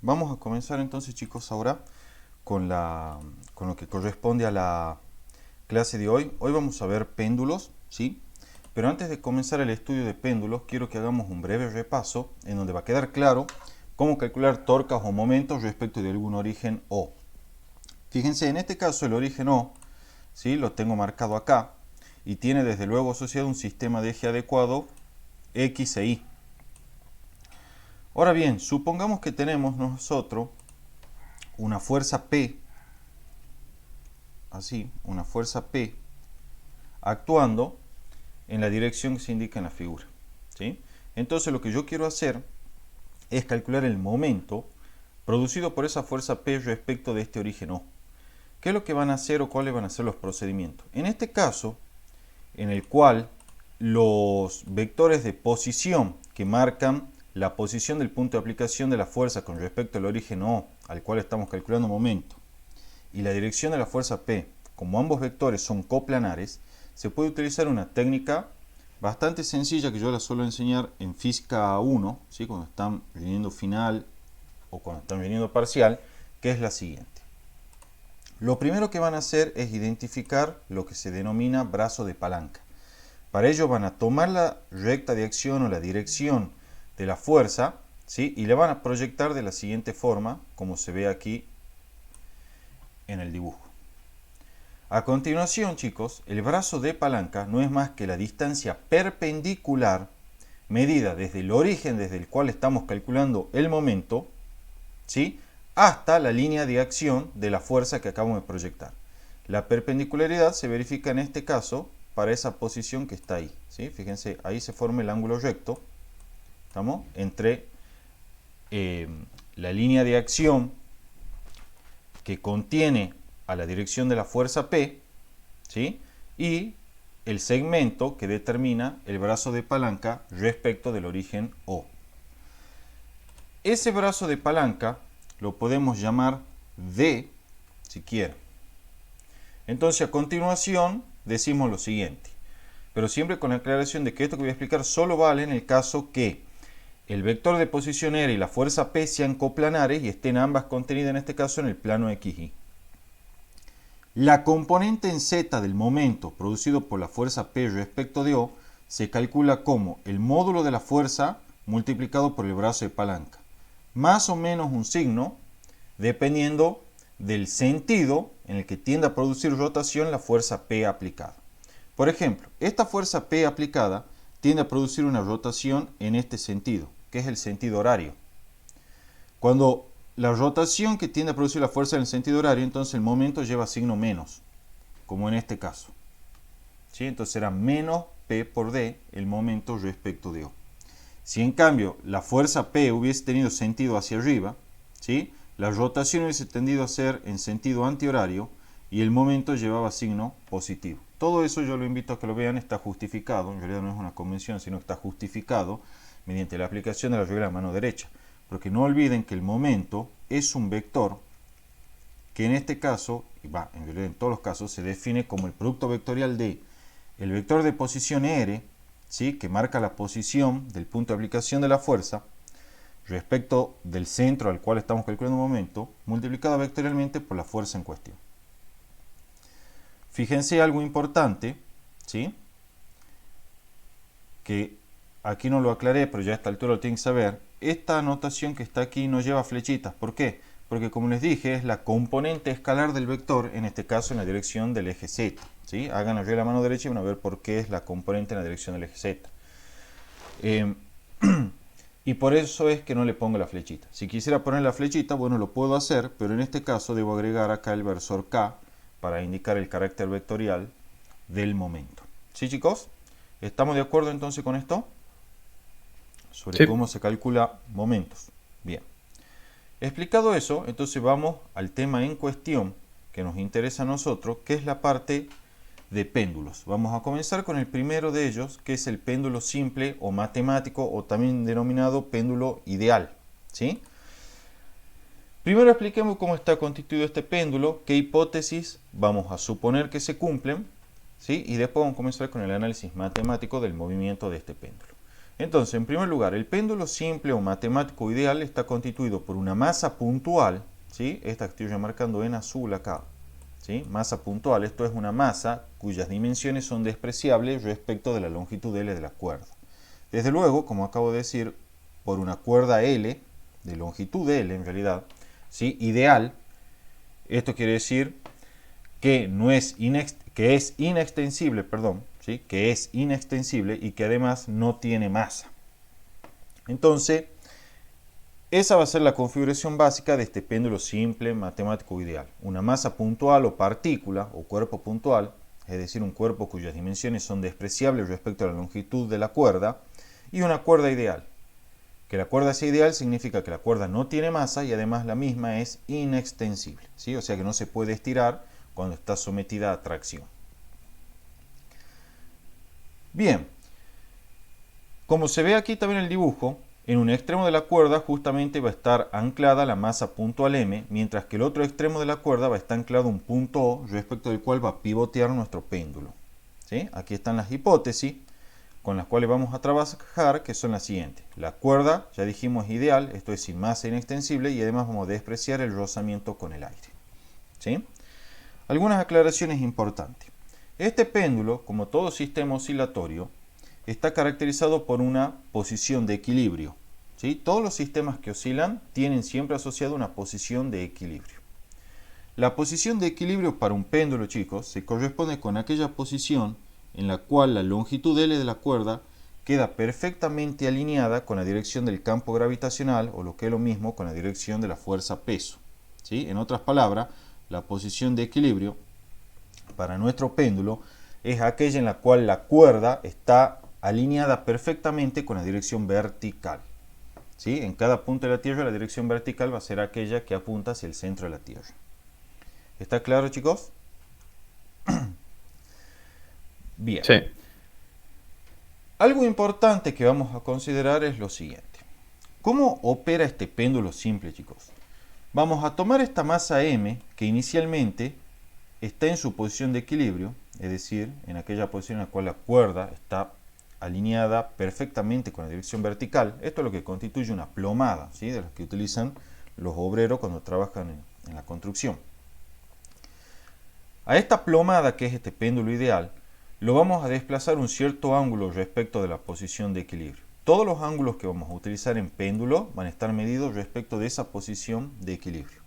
vamos a comenzar entonces, chicos, ahora con lo que corresponde a la clase de hoy. Hoy vamos a ver péndulos, ¿sí? Pero antes de comenzar el estudio de péndulos, quiero que hagamos un breve repaso en donde va a quedar claro cómo calcular torcas o momentos respecto de algún origen O. Fíjense, en este caso el origen O, ¿sí? Lo tengo marcado acá y tiene desde luego asociado un sistema de eje adecuado X e Y. Ahora bien, supongamos que tenemos nosotros una fuerza P, así, una fuerza P, actuando en la dirección que se indica en la figura, ¿sí? Entonces lo que yo quiero hacer es calcular el momento producido por esa fuerza P respecto de este origen O. ¿Qué es lo que van a hacer o cuáles van a ser los procedimientos? En este caso, en el cual los vectores de posición que marcan la posición del punto de aplicación de la fuerza con respecto al origen O, al cual estamos calculando momento, y la dirección de la fuerza P, como ambos vectores son coplanares, se puede utilizar una técnica bastante sencilla que yo la suelo enseñar en física 1, ¿sí? Cuando están viniendo final o cuando están viniendo parcial, que es la siguiente. Lo primero que van a hacer es identificar lo que se denomina brazo de palanca. Para ello van a tomar la recta de acción o la dirección de la fuerza, ¿sí? Y le van a proyectar de la siguiente forma, como se ve aquí en el dibujo. A continuación, chicos, el brazo de palanca no es más que la distancia perpendicular medida desde el origen desde el cual estamos calculando el momento, ¿sí? Hasta la línea de acción de la fuerza que acabamos de proyectar. La perpendicularidad se verifica en este caso para esa posición que está ahí, ¿sí? Fíjense, ahí se forma el ángulo recto, ¿estamos? Entre la línea de acción que contiene a la dirección de la fuerza P, ¿sí? Y el segmento que determina el brazo de palanca respecto del origen O. Ese brazo de palanca lo podemos llamar D, si quieren. Entonces, a continuación, decimos lo siguiente, pero siempre con la aclaración de que esto que voy a explicar solo vale en el caso que el vector de posición R y la fuerza P sean coplanares y estén ambas contenidas en este caso en el plano XY. La componente en Z del momento producido por la fuerza P respecto de O se calcula como el módulo de la fuerza multiplicado por el brazo de palanca, más o menos un signo, dependiendo del sentido en el que tiende a producir rotación la fuerza P aplicada. Por ejemplo, esta fuerza P aplicada tiende a producir una rotación en este sentido, que es el sentido horario. Cuando la rotación que tiende a producir la fuerza en el sentido horario, entonces el momento lleva signo menos, como en este caso, ¿sí? Entonces será menos P por D el momento respecto de O. Si en cambio la fuerza P hubiese tenido sentido hacia arriba, ¿sí? La rotación hubiese tendido a ser en sentido antihorario y el momento llevaba signo positivo. Todo eso yo lo invito a que lo vean, está justificado, en realidad no es una convención, sino que está justificado mediante la aplicación de la regla de mano derecha. Porque no olviden que el momento es un vector que en este caso, en realidad en todos los casos, se define como el producto vectorial de el vector de posición R, ¿sí? Que marca la posición del punto de aplicación de la fuerza, respecto del centro al cual estamos calculando un momento, multiplicado vectorialmente por la fuerza en cuestión. Fíjense algo importante, ¿sí? Que aquí no lo aclaré, pero ya a esta altura lo tienen que saber. Esta anotación que está aquí no lleva flechitas. ¿Por qué? Porque como les dije, es la componente escalar del vector, en este caso en la dirección del eje Z, ¿sí? Hagan arriba la mano derecha y van a ver por qué es la componente en la dirección del eje Z. Y por eso es que no le pongo la flechita. Si quisiera poner la flechita, bueno, lo puedo hacer, pero en este caso debo agregar acá el versor K para indicar el carácter vectorial del momento. ¿Sí, chicos? ¿Estamos de acuerdo entonces con esto? Sobre Sí. cómo se calcula momentos. Bien. Explicado eso, entonces vamos al tema en cuestión que nos interesa a nosotros, que es la parte de péndulos. Vamos a comenzar con el primero de ellos, que es el péndulo simple o matemático, o también denominado péndulo ideal, ¿sí? Primero expliquemos cómo está constituido este péndulo, qué hipótesis vamos a suponer que se cumplen, ¿sí? Y después vamos a comenzar con el análisis matemático del movimiento de este péndulo. Entonces, en primer lugar, el péndulo simple o matemático ideal está constituido por una masa puntual, ¿sí? Esta que estoy ya marcando en azul acá, ¿sí? Masa puntual, esto es una masa cuyas dimensiones son despreciables respecto de la longitud L de la cuerda. Desde luego, como acabo de decir, por una cuerda L, de longitud L en realidad, ¿sí? Ideal, esto quiere decir que, es inextensible, perdón, ¿sí? Que es inextensible y que además no tiene masa. Entonces, esa va a ser la configuración básica de este péndulo simple matemático ideal. Una masa puntual o partícula o cuerpo puntual, es decir, un cuerpo cuyas dimensiones son despreciables respecto a la longitud de la cuerda, y una cuerda ideal. Que la cuerda sea ideal significa que la cuerda no tiene masa y además la misma es inextensible, ¿sí? O sea que no se puede estirar cuando está sometida a tracción. Bien, como se ve aquí también en el dibujo, en un extremo de la cuerda justamente va a estar anclada la masa puntual M, mientras que el otro extremo de la cuerda va a estar anclado un punto O respecto del cual va a pivotear nuestro péndulo, ¿sí? Aquí están las hipótesis con las cuales vamos a trabajar, que son las siguientes. La cuerda, ya dijimos, es ideal, esto es sin masa inextensible, y además vamos a despreciar el rozamiento con el aire, ¿sí? Algunas aclaraciones importantes. Este péndulo, como todo sistema oscilatorio, está caracterizado por una posición de equilibrio, ¿sí? Todos los sistemas que oscilan tienen siempre asociado una posición de equilibrio. La posición de equilibrio para un péndulo, chicos, se corresponde con aquella posición en la cual la longitud L de la cuerda queda perfectamente alineada con la dirección del campo gravitacional, o lo que es lo mismo, con la dirección de la fuerza peso, ¿sí? En otras palabras, la posición de equilibrio para nuestro péndulo es aquella en la cual la cuerda está alineada perfectamente con la dirección vertical, ¿sí? En cada punto de la Tierra la dirección vertical va a ser aquella que apunta hacia el centro de la Tierra. ¿Está claro, chicos? Bien. Sí. Algo importante que vamos a considerar es lo siguiente. ¿Cómo opera este péndulo simple, chicos? Vamos a tomar esta masa M, que inicialmente está en su posición de equilibrio, es decir, en aquella posición en la cual la cuerda está alineada perfectamente con la dirección vertical. Esto es lo que constituye una plomada, ¿sí? De las que utilizan los obreros cuando trabajan en la construcción. A esta plomada, que es este péndulo ideal, lo vamos a desplazar un cierto ángulo respecto de la posición de equilibrio. Todos los ángulos que vamos a utilizar en péndulo van a estar medidos respecto de esa posición de equilibrio.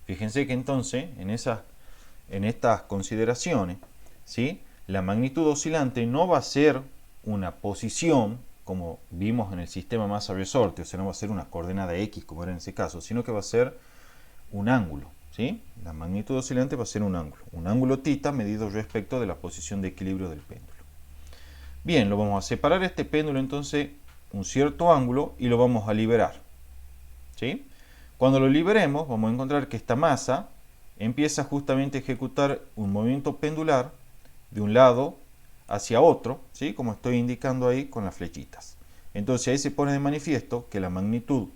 Fíjense que entonces, en estas consideraciones, ¿sí? La magnitud oscilante no va a ser una posición, como vimos en el sistema masa-resorte, o sea, no va a ser una coordenada X, como era en ese caso, sino que va a ser un ángulo, ¿sí? La magnitud oscilante va a ser un ángulo θ medido respecto de la posición de equilibrio del péndulo. Bien, lo vamos a separar este péndulo entonces un cierto ángulo y lo vamos a liberar, ¿sí? Cuando lo liberemos vamos a encontrar que esta masa empieza justamente a ejecutar un movimiento pendular de un lado hacia otro, ¿sí? Como estoy indicando ahí con las flechitas. Entonces ahí se pone de manifiesto que la magnitud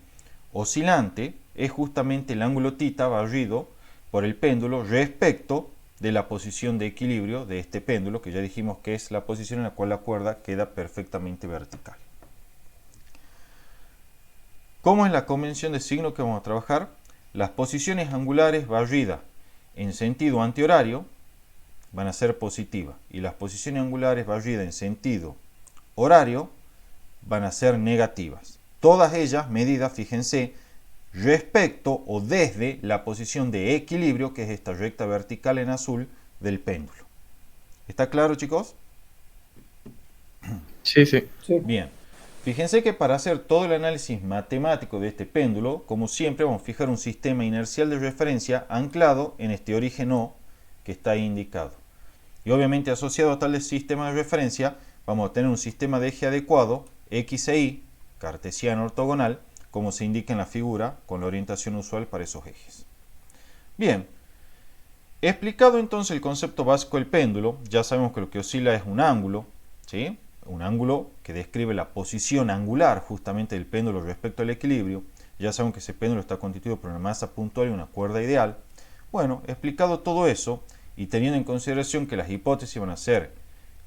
oscilante es justamente el ángulo θ barrido por el péndulo respecto de la posición de equilibrio de este péndulo, que ya dijimos que es la posición en la cual la cuerda queda perfectamente vertical. ¿Cómo es la convención de signo que vamos a trabajar? Las posiciones angulares barridas en sentido antihorario van a ser positivas y las posiciones angulares barridas en sentido horario van a ser negativas. Todas ellas medidas, fíjense, respecto o desde la posición de equilibrio, que es esta recta vertical en azul del péndulo. ¿Está claro, chicos? Sí, sí. Sí. Bien. Fíjense que para hacer todo el análisis matemático de este péndulo, como siempre, vamos a fijar un sistema inercial de referencia anclado en este origen O que está ahí indicado. Y obviamente asociado a tal sistema de referencia, vamos a tener un sistema de eje adecuado, X e Y, cartesiano ortogonal, como se indica en la figura, con la orientación usual para esos ejes. Bien, explicado entonces el concepto básico del péndulo, ya sabemos que lo que oscila es un ángulo, ¿sí? Un ángulo que describe la posición angular justamente del péndulo respecto al equilibrio. Ya sabemos que ese péndulo está constituido por una masa puntual y una cuerda ideal. Bueno, explicado todo eso y teniendo en consideración que las hipótesis van a ser,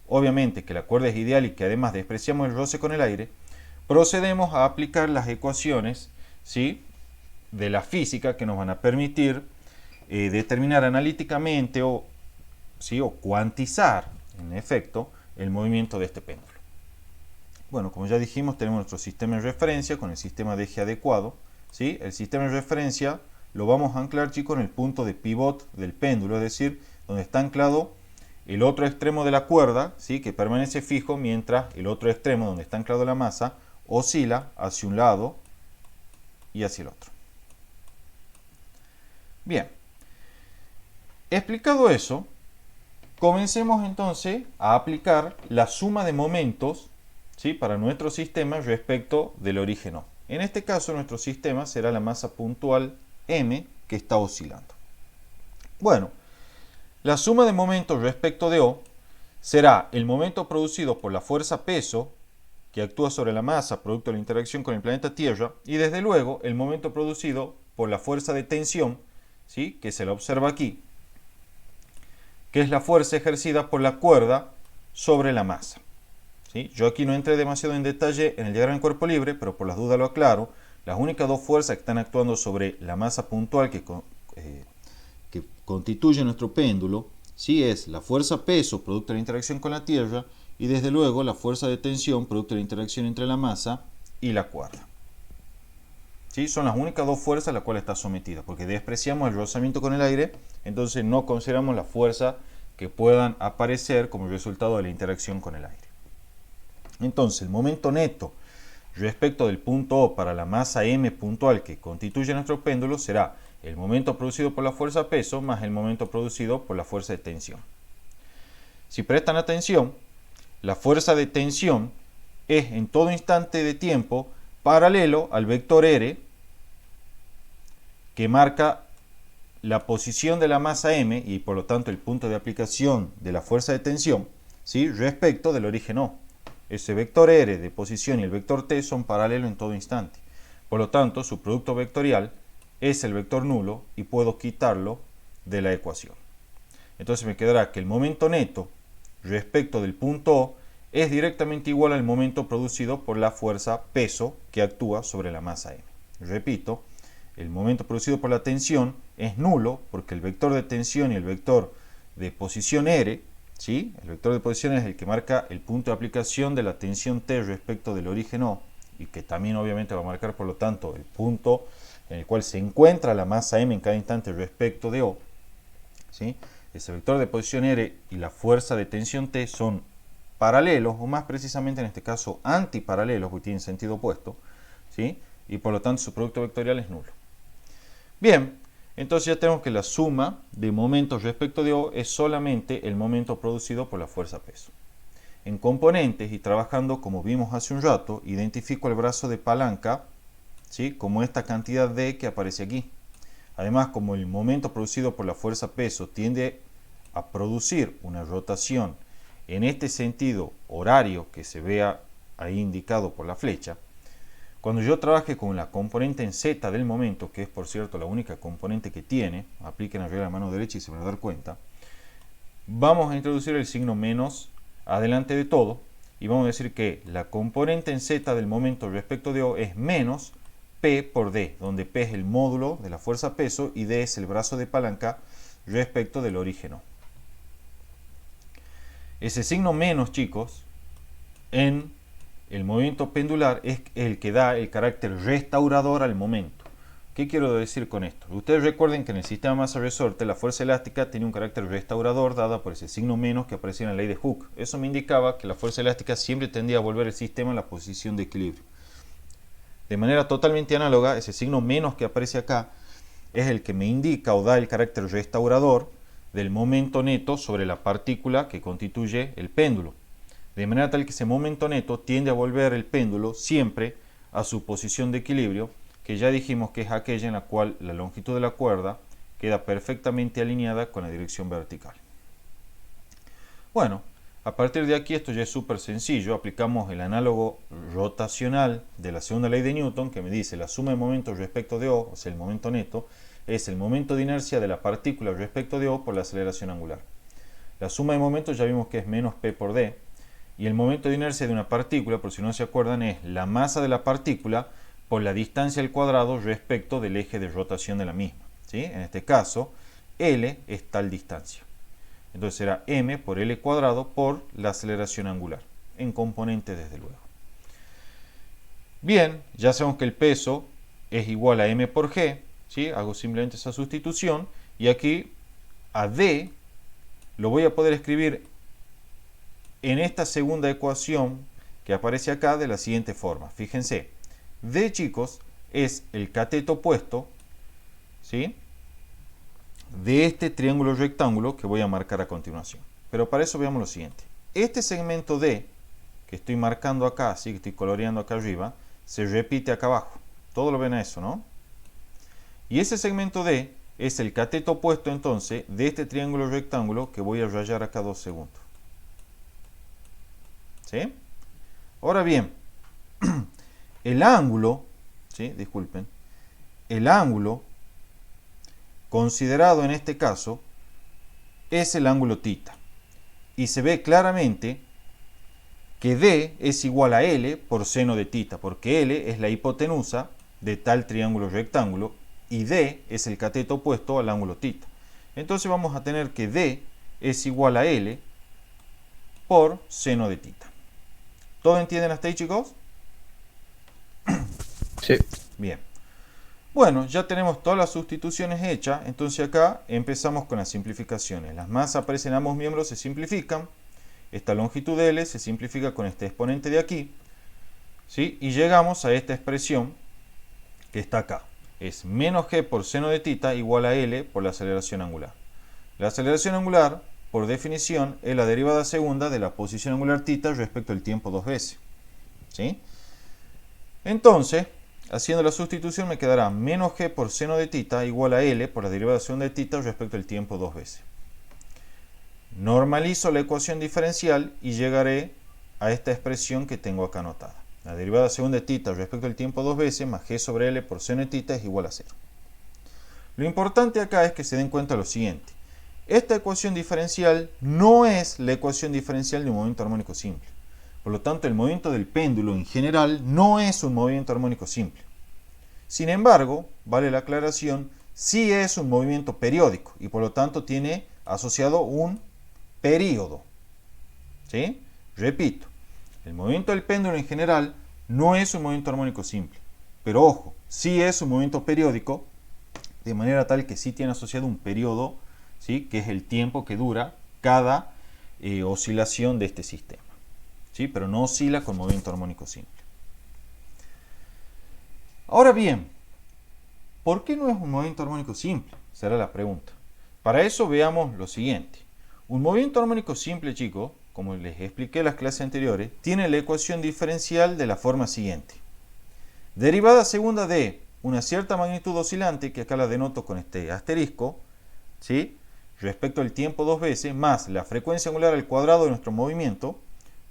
obviamente, que la cuerda es ideal y que además despreciamos el roce con el aire, procedemos a aplicar las ecuaciones, ¿sí?, de la física que nos van a permitir determinar analíticamente ¿sí?, o cuantizar, en efecto, el movimiento de este péndulo. Bueno, como ya dijimos, tenemos nuestro sistema de referencia con el sistema de eje adecuado, ¿sí? El sistema de referencia lo vamos a anclar, chicos, en el punto de pivot del péndulo, es decir, donde está anclado el otro extremo de la cuerda, ¿sí?, que permanece fijo, mientras el otro extremo, donde está anclado la masa, oscila hacia un lado y hacia el otro. Bien, explicado eso, comencemos entonces a aplicar la suma de momentos, ¿sí?, para nuestro sistema respecto del origen O. En este caso, nuestro sistema será la masa puntual M que está oscilando. Bueno, la suma de momentos respecto de O será el momento producido por la fuerza peso que actúa sobre la masa producto de la interacción con el planeta Tierra, y desde luego el momento producido por la fuerza de tensión, ¿sí?, que se la observa aquí, que es la fuerza ejercida por la cuerda sobre la masa. ¿Sí? Yo aquí no entré demasiado en detalle en el diagrama de cuerpo libre, pero por las dudas lo aclaro. Las únicas dos fuerzas que están actuando sobre la masa puntual que constituye nuestro péndulo, ¿sí?, es la fuerza peso producto de la interacción con la Tierra, y desde luego la fuerza de tensión producto de la interacción entre la masa y la cuerda. ¿Sí? Son las únicas dos fuerzas a las cuales está sometida, porque despreciamos el rozamiento con el aire, entonces no consideramos la fuerza que puedan aparecer como resultado de la interacción con el aire. Entonces, el momento neto respecto del punto O para la masa M puntual que constituye nuestro péndulo será el momento producido por la fuerza peso más el momento producido por la fuerza de tensión. Si prestan atención, la fuerza de tensión es en todo instante de tiempo paralelo al vector R, que marca la posición de la masa M y por lo tanto el punto de aplicación de la fuerza de tensión, ¿sí?, respecto del origen O. Ese vector R de posición y el vector T son paralelos en todo instante. Por lo tanto, su producto vectorial es el vector nulo y puedo quitarlo de la ecuación. Entonces me quedará que el momento neto respecto del punto O es directamente igual al momento producido por la fuerza peso que actúa sobre la masa M. Repito, el momento producido por la tensión es nulo porque el vector de tensión y el vector de posición R, ¿sí?, el vector de posición es el que marca el punto de aplicación de la tensión T respecto del origen O, y que también obviamente va a marcar por lo tanto el punto en el cual se encuentra la masa M en cada instante respecto de O, ¿sí? Ese vector de posición R y la fuerza de tensión T son paralelos, o más precisamente en este caso antiparalelos, porque tienen sentido opuesto, ¿sí?, y por lo tanto su producto vectorial es nulo. Bien, entonces ya tenemos que la suma de momentos respecto de O es solamente el momento producido por la fuerza peso. En componentes y trabajando como vimos hace un rato, identifico el brazo de palanca, ¿sí?, como esta cantidad D que aparece aquí. Además, como el momento producido por la fuerza peso tiende a producir una rotación en este sentido horario que se vea ahí indicado por la flecha, cuando yo trabaje con la componente en Z del momento, que es por cierto la única componente que tiene, apliquen la regla de mano derecha y se van a dar cuenta, vamos a introducir el signo menos adelante de todo y vamos a decir que la componente en Z del momento respecto de O es menos P por D, donde P es el módulo de la fuerza peso y D es el brazo de palanca respecto del origen O. Ese signo menos, chicos, en el movimiento pendular es el que da el carácter restaurador al momento. ¿Qué quiero decir con esto? Ustedes recuerden que en el sistema masa-resorte la fuerza elástica tiene un carácter restaurador dada por ese signo menos que aparecía en la ley de Hooke. Eso me indicaba que la fuerza elástica siempre tendía a volver el sistema a la posición de equilibrio. De manera totalmente análoga, ese signo menos que aparece acá es el que me indica o da el carácter restaurador del momento neto sobre la partícula que constituye el péndulo. De manera tal que ese momento neto tiende a volver el péndulo siempre a su posición de equilibrio, que ya dijimos que es aquella en la cual la longitud de la cuerda queda perfectamente alineada con la dirección vertical. Bueno, a partir de aquí esto ya es súper sencillo. Aplicamos el análogo rotacional de la segunda ley de Newton, que me dice la suma de momentos respecto de O, o sea el momento neto, es el momento de inercia de la partícula respecto de O por la aceleración angular. La suma de momentos ya vimos que es menos P por D, Y el momento de inercia de una partícula, por si no se acuerdan, es la masa de la partícula por la distancia al cuadrado respecto del eje de rotación de la misma, ¿sí? En este caso, L es tal distancia. Entonces será m por L cuadrado por la aceleración angular, en componentes desde luego. Bien, ya sabemos que el peso es igual a m por g, ¿sí? Hago simplemente esa sustitución y aquí a d lo voy a poder escribir en esta segunda ecuación que aparece acá de la siguiente forma. Fíjense, d, chicos, es el cateto opuesto, ¿sí?, de este triángulo rectángulo que voy a marcar a continuación. Pero para eso veamos lo siguiente. Este segmento D, que estoy marcando acá, así que estoy coloreando acá arriba, se repite acá abajo. Todo lo ven a eso, ¿no? Y ese segmento D es el cateto opuesto entonces de este triángulo rectángulo que voy a rayar acá 2 segundos. ¿Sí? Ahora bien, el ángulo, ¿sí? Disculpen, el ángulo considerado en este caso es el ángulo θ. Y se ve claramente que D es igual a L por seno de θ, porque L es la hipotenusa de tal triángulo rectángulo y D es el cateto opuesto al ángulo θ. Entonces vamos a tener que D es igual a L por seno de θ. ¿Todo entienden hasta ahí, chicos? Sí. Bien. Bueno, ya tenemos todas las sustituciones hechas, entonces acá empezamos con las simplificaciones. Las masas aparecen en ambos miembros, se simplifican. Esta longitud L se simplifica con este exponente de aquí, ¿sí? Y llegamos a esta expresión que está acá. Es menos g por seno de θ igual a L por la aceleración angular. La aceleración angular, por definición, es la derivada segunda de la posición angular θ respecto al tiempo 2 veces, ¿sí? Entonces, haciendo la sustitución me quedará menos g por seno de θ igual a L por la derivada segunda de θ respecto al tiempo 2 veces. Normalizo la ecuación diferencial y llegaré a esta expresión que tengo acá anotada. La derivada segunda de θ respecto al tiempo 2 veces más g sobre L por seno de θ es igual a 0. Lo importante acá es que se den cuenta de lo siguiente. Esta ecuación diferencial no es la ecuación diferencial de un movimiento armónico simple. Por lo tanto, el movimiento del péndulo en general no es un movimiento armónico simple. Sin embargo, vale la aclaración, sí es un movimiento periódico y por lo tanto tiene asociado un período. ¿Sí? Repito, el movimiento del péndulo en general no es un movimiento armónico simple. Pero ojo, sí es un movimiento periódico, de manera tal que sí tiene asociado un periodo, ¿sí?, que es el tiempo que dura cada oscilación de este sistema. ¿Sí? Pero no oscila con movimiento armónico simple. Ahora bien, ¿por qué no es un movimiento armónico simple? Será la pregunta. Para eso veamos lo siguiente. Un movimiento armónico simple, chicos, como les expliqué en las clases anteriores, tiene la ecuación diferencial de la forma siguiente. Derivada segunda de una cierta magnitud oscilante, que acá la denoto con este asterisco, ¿sí?, respecto al tiempo 2 veces, más la frecuencia angular al cuadrado de nuestro movimiento,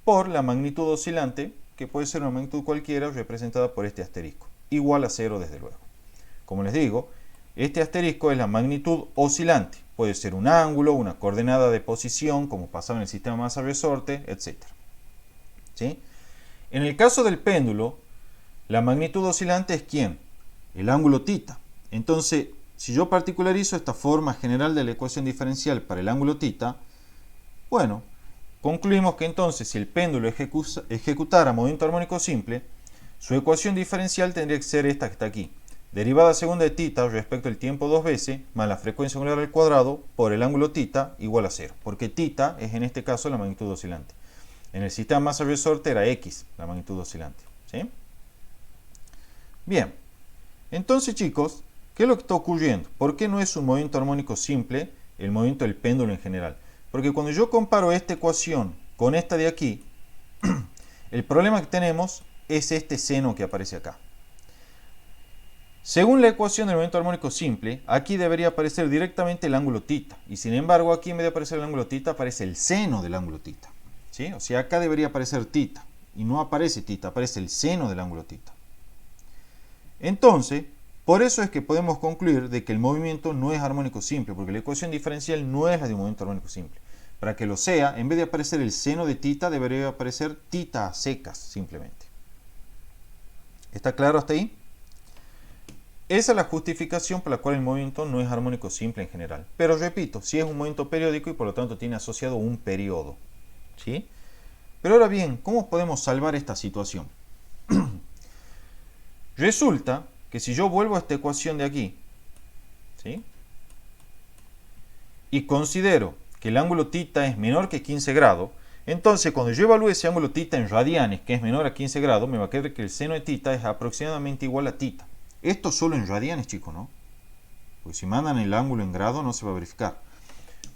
por la magnitud oscilante, que puede ser una magnitud cualquiera representada por este asterisco, igual a 0 desde luego. Como les digo, este asterisco es la magnitud oscilante, puede ser un ángulo, una coordenada de posición, como pasaba en el sistema masa-resorte, etc. ¿Sí? En el caso del péndulo, la magnitud oscilante es ¿quién? El ángulo θ. Entonces, si yo particularizo esta forma general de la ecuación diferencial para el ángulo θ, bueno, concluimos que entonces si el péndulo ejecutara movimiento armónico simple, su ecuación diferencial tendría que ser esta que está aquí. Derivada segunda de θ respecto al tiempo 2 veces, más la frecuencia angular al cuadrado por el ángulo θ igual a 0. Porque θ es en este caso la magnitud oscilante. En el sistema masa-resorte era x, la magnitud oscilante. ¿Sí? Bien. Entonces, chicos, ¿qué es lo que está ocurriendo? ¿Por qué no es un movimiento armónico simple el movimiento del péndulo en general? Porque cuando yo comparo esta ecuación con esta de aquí, el problema que tenemos es este seno que aparece acá. Según la ecuación del movimiento armónico simple, aquí debería aparecer directamente el ángulo θ. Y sin embargo, aquí en vez de aparecer el ángulo θ, aparece el seno del ángulo θ. ¿Sí? O sea, acá debería aparecer θ. Y no aparece θ, aparece el seno del ángulo θ. Entonces, por eso es que podemos concluir de que el movimiento no es armónico simple, porque la ecuación diferencial no es la de un movimiento armónico simple. Para que lo sea, en vez de aparecer el seno de tita, debería aparecer tita a secas, simplemente. ¿Está claro hasta ahí? Esa es la justificación por la cual el movimiento no es armónico simple en general. Pero repito, si es un movimiento periódico y por lo tanto tiene asociado un periodo. ¿Sí? Pero ahora bien, ¿cómo podemos salvar esta situación? Resulta que si yo vuelvo a esta ecuación de aquí, ¿sí?, y considero que el ángulo θ es menor que 15 grados, entonces cuando yo evalúe ese ángulo θ en radianes, que es menor a 15 grados, me va a quedar que el seno de θ es aproximadamente igual a θ. Esto solo en radianes, chicos, ¿no? Porque si mandan el ángulo en grado no se va a verificar.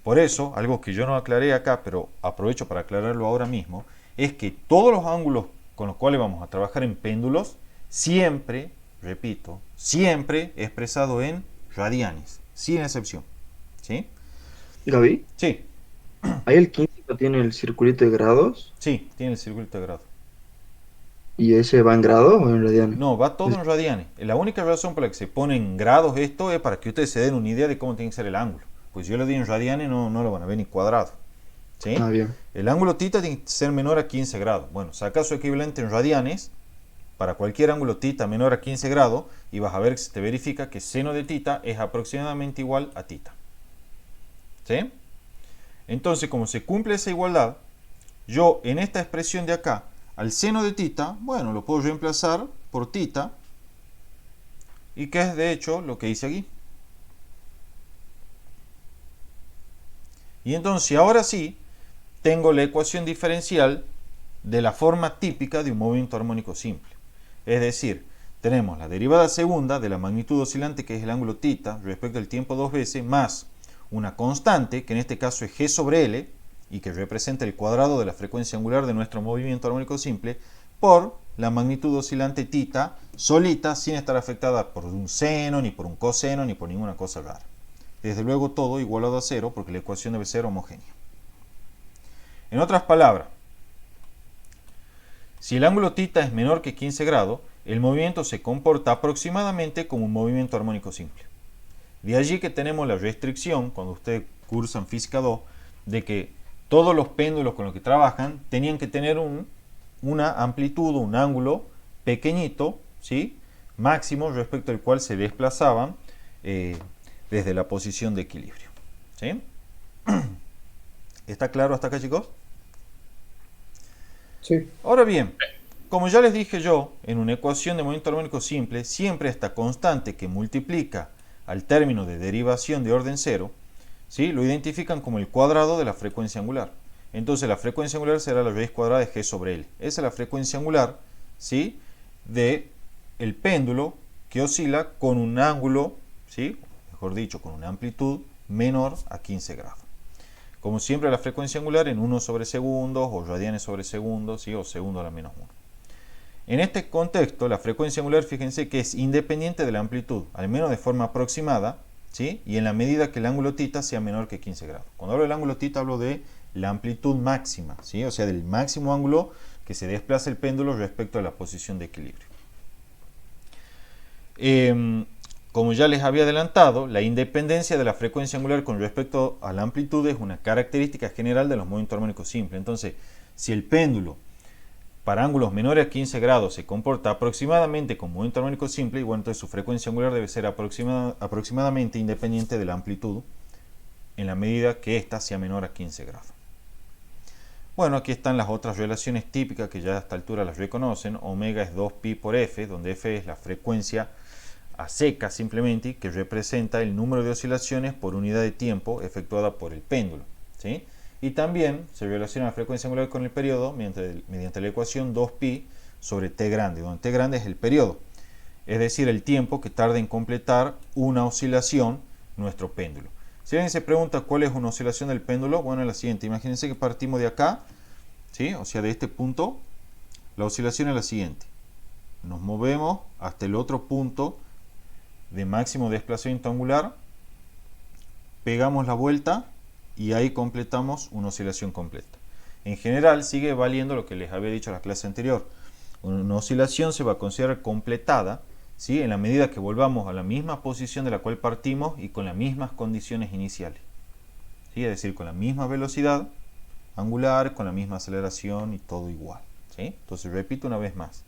Por eso, algo que yo no aclaré acá, pero aprovecho para aclararlo ahora mismo, es que todos los ángulos con los cuales vamos a trabajar en péndulos, siempre, repito, siempre expresado en radianes, sin excepción. ¿Sí? Gaby, Sí, ahí el 15 no tiene el circulito de grados sí, tiene el circuito de grado. y ese va en grados o en radianes. No, va todo en radianes. La única razón por la que se pone en grados esto es para que ustedes se den una idea de cómo tiene que ser el ángulo. Pues si yo lo di en radianes no lo van a ver ni cuadrado. ¿Sí? Ah, bien. El ángulo θ tiene que ser menor a 15 grados. Bueno, saca su equivalente en radianes para cualquier ángulo θ menor a 15 grados y vas a ver que se te verifica que seno de θ es aproximadamente igual a θ. ¿Sí? Entonces, como se cumple esa igualdad, yo en esta expresión de acá, al seno de θ, bueno, lo puedo reemplazar por θ, y que es de hecho lo que hice aquí. Y entonces ahora sí, tengo la ecuación diferencial de la forma típica de un movimiento armónico simple. Es decir, tenemos la derivada segunda de la magnitud oscilante, que es el ángulo θ, respecto al tiempo dos veces, más una constante, que en este caso es g sobre L, y que representa el cuadrado de la frecuencia angular de nuestro movimiento armónico simple, por la magnitud oscilante θ solita, sin estar afectada por un seno, ni por un coseno, ni por ninguna cosa rara. Desde luego todo igualado a cero, porque la ecuación debe ser homogénea. En otras palabras, si el ángulo θ es menor que 15 grados, el movimiento se comporta aproximadamente como un movimiento armónico simple. De allí que tenemos la restricción, cuando ustedes cursan física 2, de que todos los péndulos con los que trabajan tenían que tener una amplitud, un ángulo pequeñito, ¿sí?, máximo respecto al cual se desplazaban desde la posición de equilibrio. ¿Sí? ¿Está claro hasta acá, chicos? Sí. Ahora bien, como ya les dije yo, en una ecuación de movimiento armónico simple, siempre esta constante que multiplica al término de derivación de orden cero, ¿sí?, lo identifican como el cuadrado de la frecuencia angular. Entonces la frecuencia angular será la raíz cuadrada de g sobre L. Esa es la frecuencia angular, ¿sí?, de el péndulo que oscila con un ángulo, ¿sí?, mejor dicho, con una amplitud menor a 15 grados. Como siempre, la frecuencia angular en 1 sobre segundos o radianes sobre segundos, ¿sí?, o segundo a la menos 1. En este contexto, la frecuencia angular, fíjense que es independiente de la amplitud, al menos de forma aproximada, ¿sí?, y en la medida que el ángulo θ sea menor que 15 grados. Cuando hablo del ángulo θ, hablo de la amplitud máxima, ¿sí?, o sea, del máximo ángulo que se desplaza el péndulo respecto a la posición de equilibrio. Como ya les había adelantado, la independencia de la frecuencia angular con respecto a la amplitud es una característica general de los movimientos armónicos simples. Entonces, si el péndulo para ángulos menores a 15 grados se comporta aproximadamente como movimiento armónico simple, bueno, entonces su frecuencia angular debe ser aproximadamente independiente de la amplitud en la medida que ésta sea menor a 15 grados. Bueno, aquí están las otras relaciones típicas que ya a esta altura las reconocen. Omega es 2pi por f, donde f es la frecuencia a seca simplemente, que representa el número de oscilaciones por unidad de tiempo efectuada por el péndulo, ¿sí? Y también se relaciona la frecuencia angular con el periodo mediante la ecuación 2pi sobre t grande, donde t grande es el periodo, es decir, el tiempo que tarda en completar una oscilación nuestro péndulo. Si alguien se pregunta cuál es una oscilación del péndulo, bueno, es la siguiente. Imagínense que partimos de acá, ¿sí?, o sea, de este punto. La oscilación es la siguiente. Nos movemos hasta el otro punto de máximo desplazamiento angular, pegamos la vuelta y ahí completamos una oscilación completa. En general sigue valiendo lo que les había dicho en la clase anterior. Una oscilación se va a considerar completada, ¿sí?, en la medida que volvamos a la misma posición de la cual partimos y con las mismas condiciones iniciales. ¿sí? Es decir, con la misma velocidad angular, con la misma aceleración y todo igual, ¿sí? Entonces repito una vez más,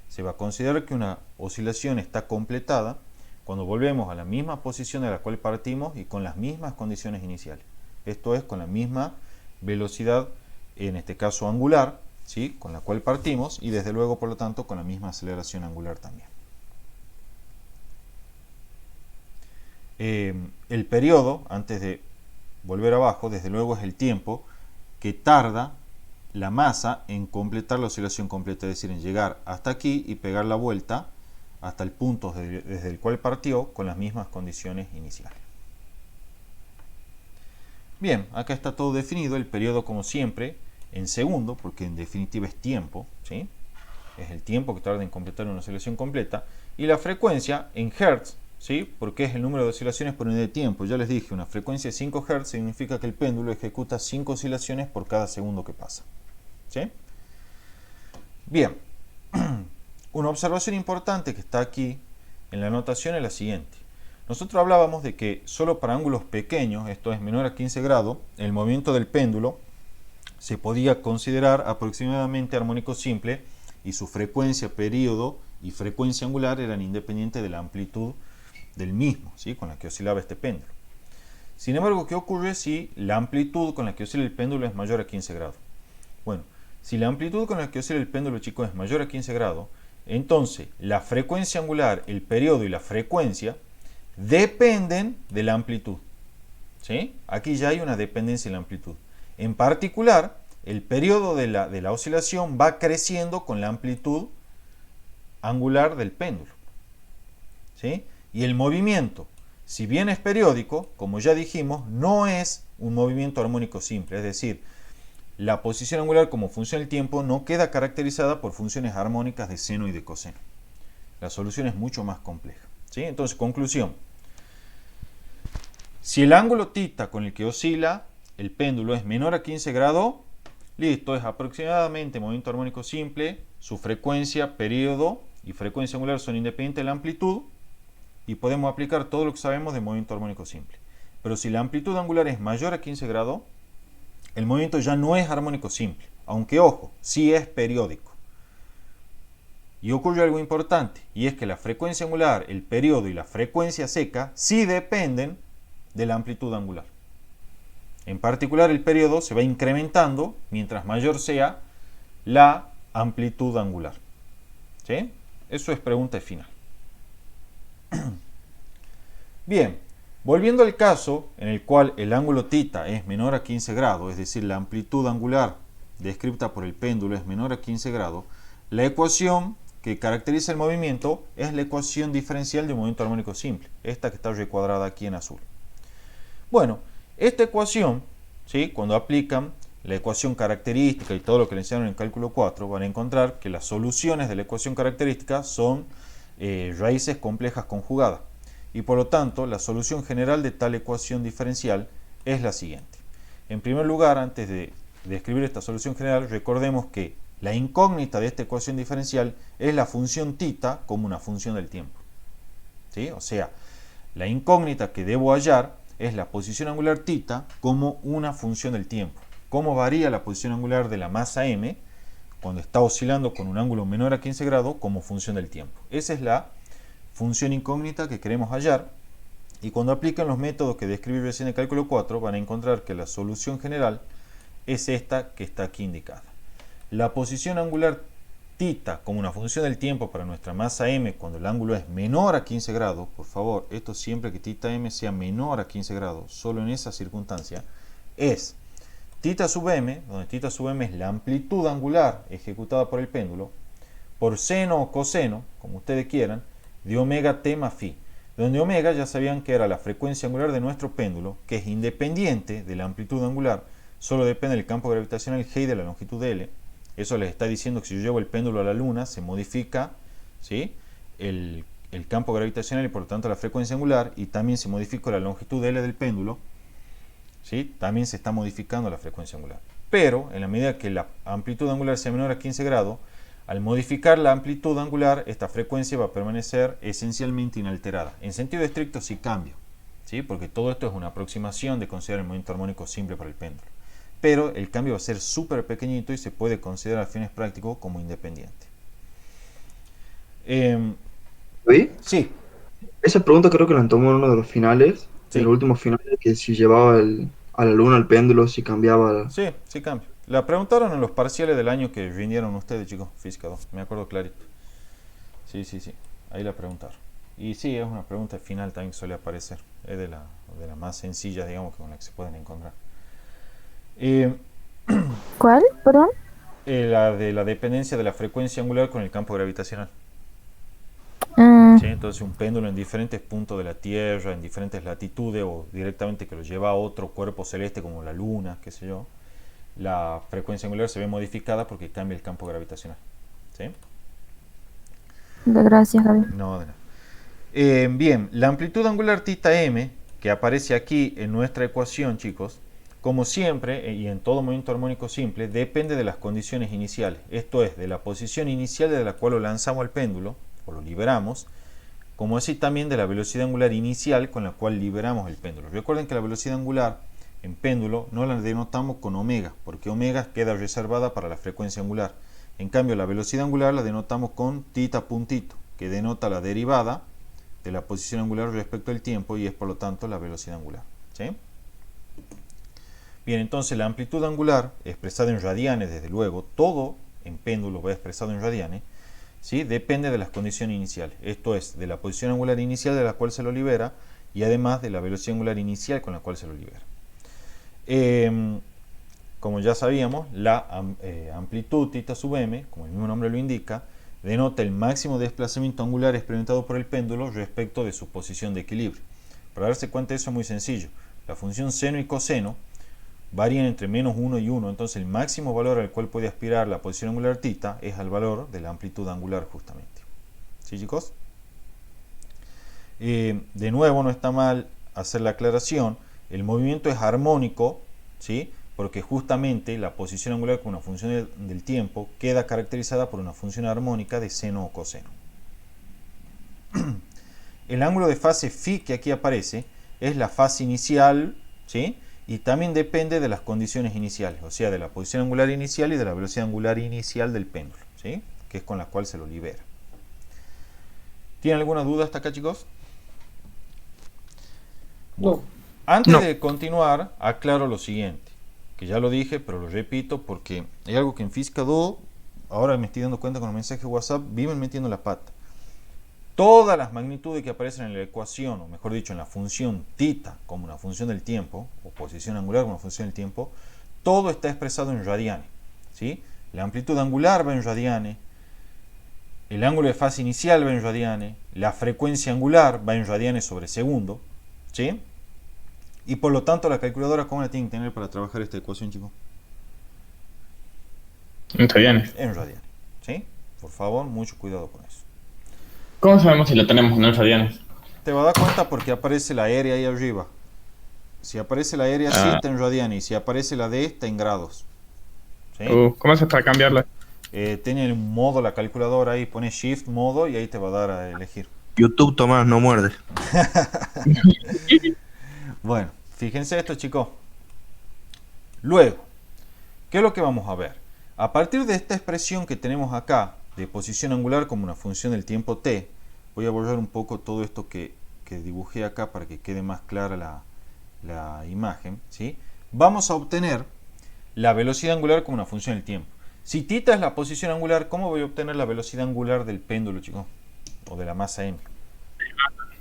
se va a considerar que una oscilación está completada cuando volvemos a la misma posición de la cual partimos y con las mismas condiciones iniciales. Esto es, con la misma velocidad, en este caso angular, ¿sí? Con la cual partimos, y desde luego, por lo tanto, con la misma aceleración angular también. El periodo, antes de volver abajo, desde luego es el tiempo que tarda la masa en completar la oscilación completa, es decir, en llegar hasta aquí y pegar la vuelta hasta el punto desde el cual partió con las mismas condiciones iniciales. Bien, acá está todo definido, el periodo como siempre en segundo, porque en definitiva es tiempo, ¿sí? Es el tiempo que tarda en completar una oscilación completa, y la frecuencia en Hertz, ¿sí? Porque es el número de oscilaciones por unidad de tiempo. Ya les dije, una frecuencia de 5 Hz significa que el péndulo ejecuta 5 oscilaciones por cada segundo que pasa, ¿sí? Bien, una observación importante que está aquí en la anotación es la siguiente. Nosotros hablábamos de que solo para ángulos pequeños, esto es menor a 15 grados, el movimiento del péndulo se podía considerar aproximadamente armónico simple y su frecuencia, periodo y frecuencia angular eran independientes de la amplitud del mismo, ¿sí? Con la que oscilaba este péndulo. Sin embargo, ¿qué ocurre si la amplitud con la que oscila el péndulo es mayor a 15 grados? Bueno, si la amplitud con la que oscila el péndulo, chicos, es mayor a 15 grados, entonces la frecuencia angular, el periodo y la frecuencia dependen de la amplitud, ¿sí? Aquí ya hay una dependencia en la amplitud. En particular, el periodo de la oscilación va creciendo con la amplitud angular del péndulo, ¿sí? Y el movimiento, si bien es periódico, como ya dijimos, no es un movimiento armónico simple, es decir, la posición angular como función del tiempo no queda caracterizada por funciones armónicas de seno y de coseno. La solución es mucho más compleja, ¿sí? Entonces, conclusión. Si el ángulo θ con el que oscila el péndulo es menor a 15 grados, listo, es aproximadamente movimiento armónico simple, su frecuencia, periodo y frecuencia angular son independientes de la amplitud y podemos aplicar todo lo que sabemos de movimiento armónico simple. Pero si la amplitud angular es mayor a 15 grados, el movimiento ya no es armónico simple, aunque ojo, sí es periódico. Y ocurre algo importante, y es que la frecuencia angular, el periodo y la frecuencia seca sí dependen de la amplitud angular. En particular, el periodo se va incrementando mientras mayor sea la amplitud angular, ¿sí? Eso es pregunta final. Bien, volviendo al caso en el cual el ángulo θ es menor a 15 grados, es decir, la amplitud angular descrita por el péndulo es menor a 15 grados, la ecuación que caracteriza el movimiento es la ecuación diferencial de un movimiento armónico simple, esta que está recuadrada aquí en azul. Bueno, esta ecuación, ¿sí? Cuando aplican la ecuación característica y todo lo que le enseñaron en cálculo 4, van a encontrar que las soluciones de la ecuación característica son raíces complejas conjugadas. Y por lo tanto, la solución general de tal ecuación diferencial es la siguiente. En primer lugar, antes de escribir esta solución general, recordemos que la incógnita de esta ecuación diferencial es la función θ como una función del tiempo, ¿sí? O sea, la incógnita que debo hallar es la posición angular θ como una función del tiempo. ¿Cómo varía la posición angular de la masa m cuando está oscilando con un ángulo menor a 15 grados como función del tiempo? Esa es la función incógnita que queremos hallar, y cuando aplican los métodos que describí recién en cálculo 4 van a encontrar que la solución general es esta que está aquí indicada. La posición angular θ como una función del tiempo para nuestra masa m cuando el ángulo es menor a 15 grados, por favor, esto siempre que θm sea menor a 15 grados, solo en esa circunstancia, es θ sub m, donde θ sub m es la amplitud angular ejecutada por el péndulo, por seno o coseno, como ustedes quieran, de omega t más phi, donde omega ya sabían que era la frecuencia angular de nuestro péndulo, que es independiente de la amplitud angular, solo depende del campo gravitacional G y de la longitud de L. Eso les está diciendo que si yo llevo el péndulo a la luna, se modifica, ¿sí? el campo gravitacional y por lo tanto la frecuencia angular, y también se modifica la longitud de L del péndulo, ¿sí? También se está modificando la frecuencia angular. Pero en la medida que la amplitud angular sea menor a 15 grados, al modificar la amplitud angular, esta frecuencia va a permanecer esencialmente inalterada. En sentido estricto sí cambia, ¿sí? Porque todo esto es una aproximación de considerar el movimiento armónico simple para el péndulo. Pero el cambio va a ser súper pequeñito y se puede considerar a fines prácticos como independiente. ¿Sí? Sí, Esa pregunta creo que la tomó en uno de los finales, de los sí, últimos finales, que si llevaba a la luna el péndulo, si cambiaba. sí, sí cambia. La preguntaron en los parciales del año que rindieron ustedes, chicos, Física 2, me acuerdo clarito. Sí, sí, sí, ahí la preguntaron. Y sí, es una pregunta final también que suele aparecer. Es de la más sencilla, digamos, con la que se pueden encontrar. Eh, ¿Cuál? Perdón. la de la dependencia de la frecuencia angular con el campo gravitacional. Ah, ¿Sí? Entonces un péndulo en diferentes puntos de la Tierra, en diferentes latitudes o directamente que lo lleva a otro cuerpo celeste como la Luna, qué sé yo, la frecuencia angular se ve modificada porque cambia el campo gravitacional. ¿Sí? gracias, Gaby. No, de nada. Bien, la amplitud angular θm que aparece aquí en nuestra ecuación, chicos, como siempre y en todo movimiento armónico simple, depende de las condiciones iniciales. Esto es, de la posición inicial desde la cual lo lanzamos al péndulo o lo liberamos, como así también de la velocidad angular inicial con la cual liberamos el péndulo. Recuerden que la velocidad angular en péndulo no la denotamos con omega, porque omega queda reservada para la frecuencia angular. En cambio, la velocidad angular la denotamos con θ puntito, que denota la derivada de la posición angular respecto al tiempo y es por lo tanto la velocidad angular. ¿Sí? Bien, entonces la amplitud angular, expresada en radianes, desde luego, todo en péndulo va expresado en radianes, ¿sí? Depende de las condiciones iniciales. Esto es, de la posición angular inicial de la cual se lo libera y además de la velocidad angular inicial con la cual se lo libera. Como ya sabíamos, la amplitud θ sub m, como el mismo nombre lo indica, denota el máximo desplazamiento angular experimentado por el péndulo respecto de su posición de equilibrio. Para darse cuenta de eso es muy sencillo. La función seno y coseno varían entre menos 1 y 1, entonces el máximo valor al cual puede aspirar la posición angular θ es al valor de la amplitud angular justamente. ¿Sí, chicos? De nuevo, no está mal hacer la aclaración, el movimiento es armónico, ¿sí? Porque justamente la posición angular con una función del tiempo queda caracterizada por una función armónica de seno o coseno. El ángulo de fase φ que aquí aparece es la fase inicial, ¿sí? Y también depende de las condiciones iniciales, o sea, de la posición angular inicial y de la velocidad angular inicial del péndulo, ¿sí? Que es con la cual se lo libera. ¿Tienen alguna duda hasta acá, chicos? Bueno, No. antes No. de continuar, aclaro lo siguiente, que ya lo dije, pero lo repito porque hay algo que en Física 2, ahora me estoy dando cuenta con los mensajes de WhatsApp, viven metiendo la pata. Todas las magnitudes que aparecen en la ecuación, o mejor dicho, en la función θ como una función del tiempo, o posición angular como una función del tiempo, todo está expresado en radianes, ¿sí? La amplitud angular va en radianes, el ángulo de fase inicial va en radianes, la frecuencia angular va en radianes sobre segundo, ¿sí? Y por lo tanto, la calculadora, ¿cómo la tienen que tener para trabajar esta ecuación, chicos? En radianes. En radianes, ¿sí? Por favor, mucho cuidado con eso. ¿Cómo sabemos si la tenemos en radianes? Te vas a dar cuenta porque aparece la R ahí arriba. Si aparece la R así, está en radianes. Y si aparece la D, está en grados. ¿Sí? ¿Cómo haces para cambiarla? Tiene un modo la calculadora ahí, pone Shift modo y ahí te va a dar a elegir. YouTube, Tomás, no muerde. Bueno, fíjense esto, chicos. Luego, ¿qué es lo que vamos a ver? A partir de esta expresión que tenemos acá, de posición angular como una función del tiempo t, voy a borrar un poco todo esto que dibujé acá para que quede más clara la imagen, ¿sí? Vamos a obtener la velocidad angular como una función del tiempo. Si θ es la posición angular, ¿cómo voy a obtener la velocidad angular del péndulo, chicos? O de la masa m.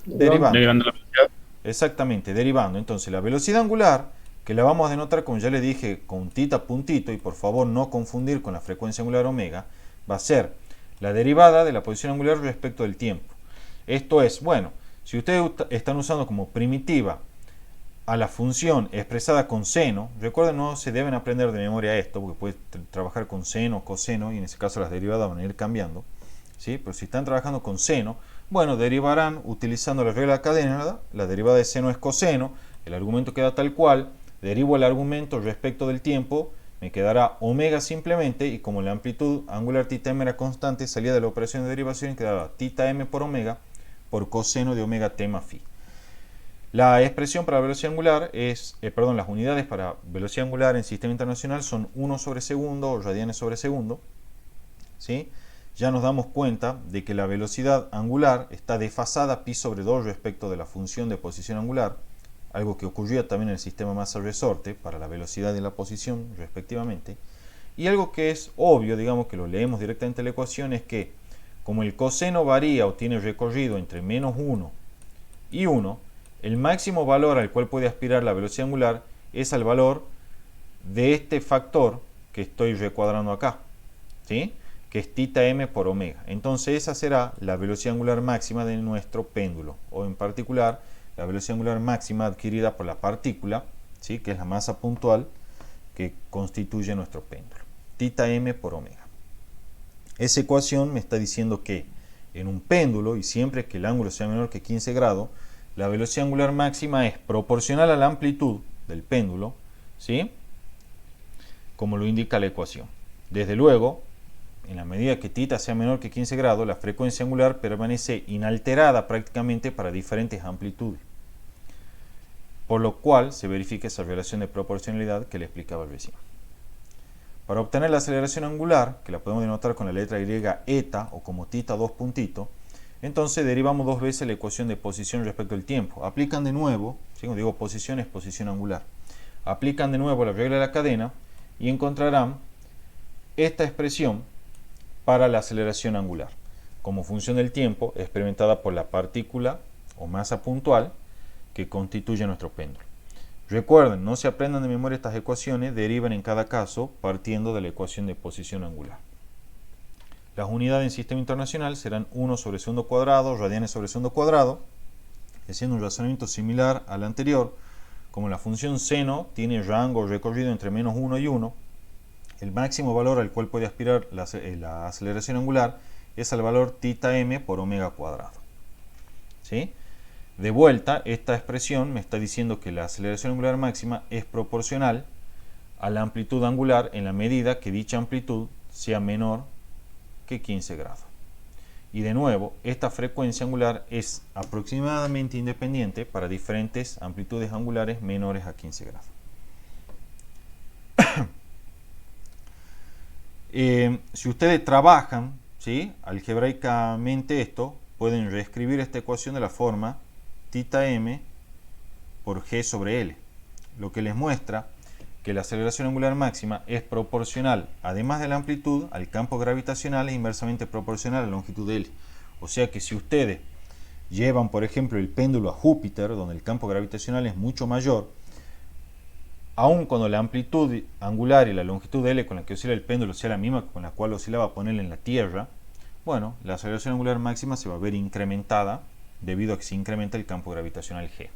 Derivando. Derivando la velocidad. Exactamente, derivando. Entonces la velocidad angular, que la vamos a denotar, como ya le dije, con θ puntito, y por favor no confundir con la frecuencia angular omega, va a ser la derivada de la posición angular respecto del tiempo. Esto es, bueno, si ustedes están usando como primitiva a la función expresada con seno, recuerden, no se deben aprender de memoria esto, porque puedes trabajar con seno o coseno, y en ese caso las derivadas van a ir cambiando, ¿sí? Pero si están trabajando con seno, bueno, derivarán utilizando la regla de cadena, la derivada de seno es coseno, el argumento queda tal cual, derivo el argumento respecto del tiempo, me quedará omega simplemente, y como la amplitud angular θm era constante, salía de la operación de derivación y quedaba θm por omega por coseno de omega t más phi. La expresión para velocidad angular es, las unidades para velocidad angular en sistema internacional son 1 sobre segundo o radianes sobre segundo. ¿Sí? Ya nos damos cuenta de que la velocidad angular está desfasada pi sobre 2 respecto de la función de posición angular, algo que ocurría también en el sistema masa-resorte para la velocidad y la posición respectivamente. Y algo que es obvio, digamos que lo leemos directamente en la ecuación, es que como el coseno varía o tiene recorrido entre menos 1 y 1, el máximo valor al cual puede aspirar la velocidad angular es al valor de este factor que estoy recuadrando acá, ¿sí? Que es θm por omega. Entonces esa será la velocidad angular máxima de nuestro péndulo, o en particular la velocidad angular máxima adquirida por la partícula, ¿sí? Que es la masa puntual que constituye nuestro péndulo, θm por omega. Esa ecuación me está diciendo que en un péndulo, y siempre que el ángulo sea menor que 15 grados, la velocidad angular máxima es proporcional a la amplitud del péndulo, ¿sí? Como lo indica la ecuación. Desde luego, en la medida que θ sea menor que 15 grados, la frecuencia angular permanece inalterada prácticamente para diferentes amplitudes, por lo cual se verifica esa relación de proporcionalidad que le explicaba el vecino. Para obtener la aceleración angular, que la podemos denotar con la letra griega eta o como θ dos puntitos, entonces derivamos dos veces la ecuación de posición respecto al tiempo. Aplican de nuevo, ¿sí? Cuando digo posición es posición angular. Aplican de nuevo la regla de la cadena y encontrarán esta expresión para la aceleración angular, como función del tiempo experimentada por la partícula o masa puntual que constituye nuestro péndulo. Recuerden, no se aprendan de memoria estas ecuaciones, derivan en cada caso partiendo de la ecuación de posición angular. Las unidades en sistema internacional serán 1 sobre segundo cuadrado, radianes sobre segundo cuadrado, haciendo un razonamiento similar al anterior. Como la función seno tiene rango o recorrido entre menos 1 y 1, el máximo valor al cual puede aspirar la aceleración angular es el valor θm por omega cuadrado. ¿Sí? De vuelta, esta expresión me está diciendo que la aceleración angular máxima es proporcional a la amplitud angular en la medida que dicha amplitud sea menor que 15 grados. Y de nuevo, esta frecuencia angular es aproximadamente independiente para diferentes amplitudes angulares menores a 15 grados. Si ustedes trabajan, ¿sí?, algebraicamente esto, pueden reescribir esta ecuación de la forma θm por g sobre L, lo que les muestra que la aceleración angular máxima es proporcional, además de la amplitud, al campo gravitacional e inversamente proporcional a la longitud de L. O sea que si ustedes llevan, por ejemplo, el péndulo a Júpiter, donde el campo gravitacional es mucho mayor, aun cuando la amplitud angular y la longitud de L con la que oscila el péndulo sea la misma con la cual oscilaba ponerle en la Tierra, bueno, la aceleración angular máxima se va a ver incrementada debido a que se incrementa el campo gravitacional G.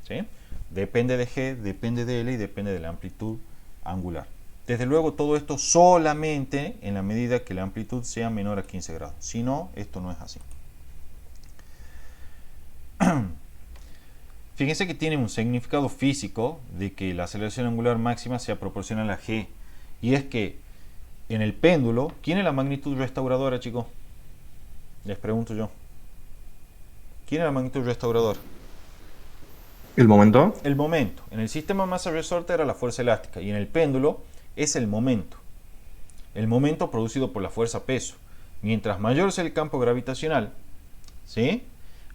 ¿Sí? Depende de G, depende de L y depende de la amplitud angular. Desde luego todo esto solamente en la medida que la amplitud sea menor a 15 grados. Si no, esto no es así. Fíjense que tiene un significado físico de que la aceleración angular máxima sea proporcional a G. Y es que en el péndulo, ¿quién es la magnitud restauradora, chicos? Les pregunto yo. ¿Quién es la magnitud restauradora? ¿El momento? El momento. En el sistema masa-resorte era la fuerza elástica y en el péndulo es el momento. El momento producido por la fuerza-peso. Mientras mayor sea el campo gravitacional, ¿sí?,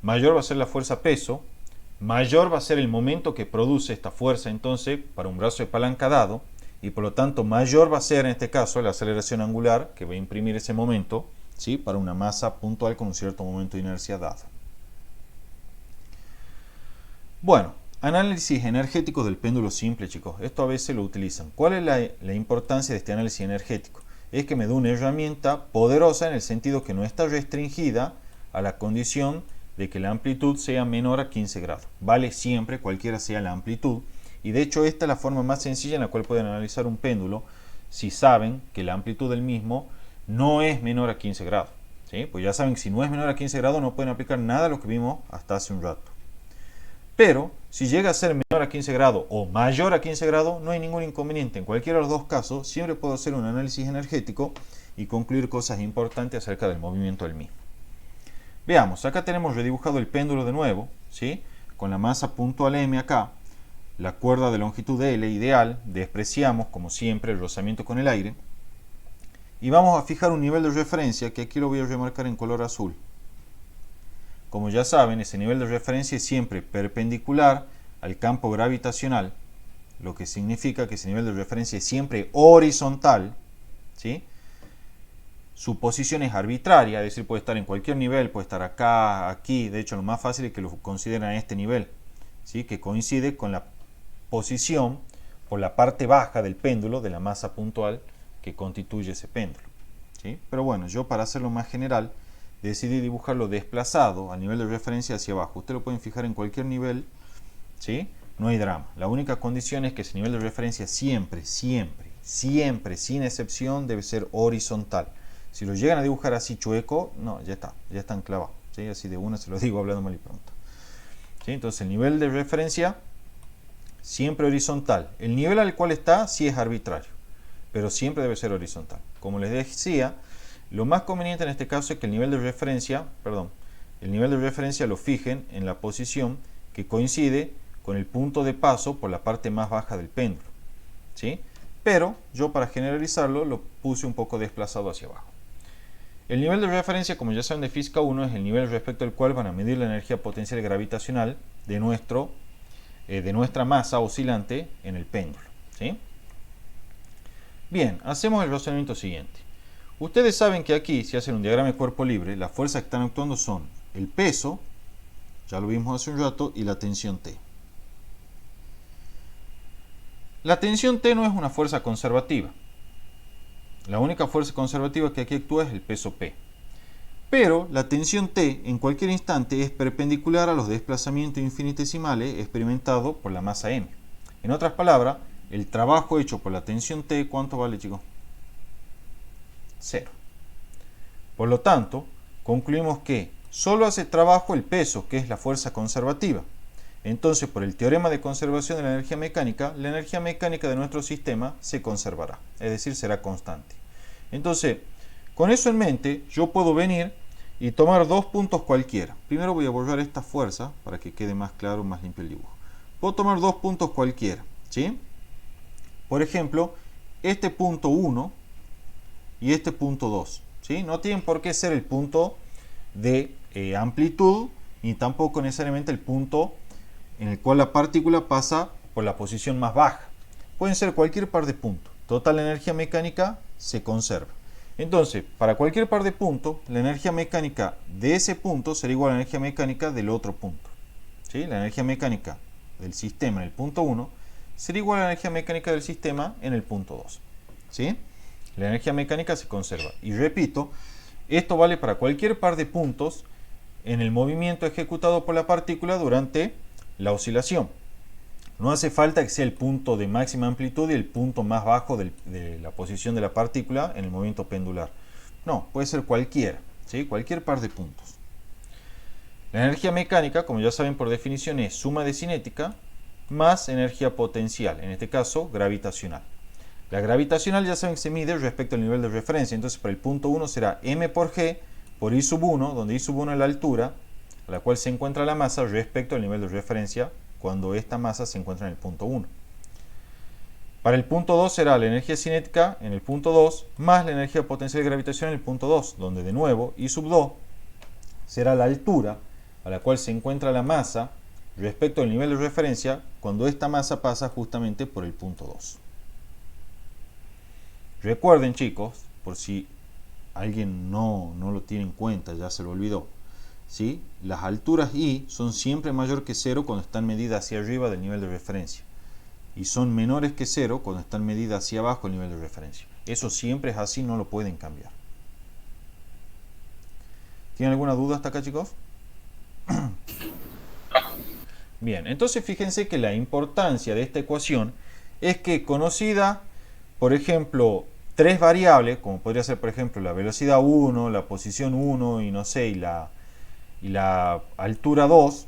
mayor va a ser la fuerza-peso, mayor va a ser el momento que produce esta fuerza entonces para un brazo de palanca dado y por lo tanto mayor va a ser en este caso la aceleración angular que va a imprimir ese momento, ¿sí?, para una masa puntual con un cierto momento de inercia dado. Bueno, análisis energético del péndulo simple, chicos. Esto a veces lo utilizan. ¿Cuál es la importancia de este análisis energético? Es que me da una herramienta poderosa en el sentido que no está restringida a la condición de que la amplitud sea menor a 15 grados. Vale siempre, cualquiera sea la amplitud. Y de hecho esta es la forma más sencilla en la cual pueden analizar un péndulo si saben que la amplitud del mismo no es menor a 15 grados. ¿Sí? Pues ya saben que si no es menor a 15 grados no pueden aplicar nada de lo que vimos hasta hace un rato. Pero si llega a ser menor a 15 grados o mayor a 15 grados, no hay ningún inconveniente. En cualquiera de los dos casos, siempre puedo hacer un análisis energético y concluir cosas importantes acerca del movimiento del mismo. Veamos, acá tenemos redibujado el péndulo de nuevo, ¿sí?, con la masa puntual M acá, la cuerda de longitud L ideal, despreciamos como siempre el rozamiento con el aire y vamos a fijar un nivel de referencia que aquí lo voy a remarcar en color azul. Como ya saben, ese nivel de referencia es siempre perpendicular al campo gravitacional, lo que significa que ese nivel de referencia es siempre horizontal, ¿sí? Su posición es arbitraria, es decir, puede estar en cualquier nivel, puede estar acá, aquí. De hecho, lo más fácil es que lo consideren a este nivel, ¿sí? Que coincide con la posición por la parte baja del péndulo de la masa puntual que constituye ese péndulo, ¿sí? Pero bueno, yo para hacerlo más general decidí dibujarlo desplazado al nivel de referencia hacia abajo. Ustedes lo pueden fijar en cualquier nivel, ¿sí? No hay drama. La única condición es que ese nivel de referencia siempre, siempre, siempre, sin excepción, debe ser horizontal. Si lo llegan a dibujar así chueco, no, ya está enclavado, ¿sí? Así de una se lo digo hablando mal y pronto, ¿sí? Entonces el nivel de referencia siempre horizontal. El nivel al cual está sí es arbitrario, pero siempre debe ser horizontal. Como les decía, lo más conveniente en este caso es que el nivel de referencia, lo fijen en la posición que coincide con el punto de paso por la parte más baja del péndulo, ¿sí? Pero yo para generalizarlo lo puse un poco desplazado hacia abajo. El nivel de referencia, como ya saben de física 1, es el nivel respecto al cual van a medir la energía potencial gravitacional de nuestra masa oscilante en el péndulo, ¿sí? Bien, hacemos el razonamiento siguiente. Ustedes saben que aquí, si hacen un diagrama de cuerpo libre, las fuerzas que están actuando son el peso, ya lo vimos hace un rato, y la tensión T. La tensión T no es una fuerza conservativa. La única fuerza conservativa que aquí actúa es el peso P. Pero la tensión T en cualquier instante es perpendicular a los desplazamientos infinitesimales experimentados por la masa M. En otras palabras, el trabajo hecho por la tensión T, ¿cuánto vale, chicos? 0. Por lo tanto, concluimos que solo hace trabajo el peso, que es la fuerza conservativa. Entonces, por el teorema de conservación de la energía mecánica de nuestro sistema se conservará, es decir, será constante. Entonces, con eso en mente, yo puedo venir y tomar dos puntos cualquiera. Primero voy a borrar esta fuerza para que quede más claro, más limpio el dibujo. Puedo tomar dos puntos cualquiera, ¿sí? Por ejemplo, este punto 1 y este punto 2, ¿sí? No tienen por qué ser el punto de amplitud, ni tampoco necesariamente el punto en el cual la partícula pasa por la posición más baja. Pueden ser cualquier par de puntos. Total, la energía mecánica se conserva. Entonces, para cualquier par de puntos, la energía mecánica de ese punto será igual a la energía mecánica del otro punto, ¿sí? La energía mecánica del sistema en el punto 1 será igual a la energía mecánica del sistema en el punto 2, ¿sí? La energía mecánica se conserva. Y repito, esto vale para cualquier par de puntos en el movimiento ejecutado por la partícula durante la oscilación. No hace falta que sea el punto de máxima amplitud y el punto más bajo de la posición de la partícula en el movimiento pendular. No, puede ser cualquiera, ¿sí? Cualquier par de puntos. La energía mecánica, como ya saben por definición, es suma de cinética más energía potencial, en este caso gravitacional. La gravitacional ya saben que se mide respecto al nivel de referencia, entonces para el punto 1 será m por g por i sub 1, donde i sub 1 es la altura a la cual se encuentra la masa respecto al nivel de referencia cuando esta masa se encuentra en el punto 1. Para el punto 2 será la energía cinética en el punto 2 más la energía potencial gravitacional en el punto 2, donde de nuevo I sub 2 será la altura a la cual se encuentra la masa respecto al nivel de referencia cuando esta masa pasa justamente por el punto 2. Recuerden, chicos, por si alguien no lo tiene en cuenta, ya se lo olvidó, ¿sí? Las alturas I son siempre mayor que 0 cuando están medidas hacia arriba del nivel de referencia y son menores que 0 cuando están medidas hacia abajo del nivel de referencia. Eso siempre es así, no lo pueden cambiar. ¿Tienen alguna duda hasta acá, chicos? Bien, entonces fíjense que la importancia de esta ecuación es que conocida, por ejemplo, tres variables, como podría ser, por ejemplo, la velocidad 1, la posición 1 y no sé, y la altura 2,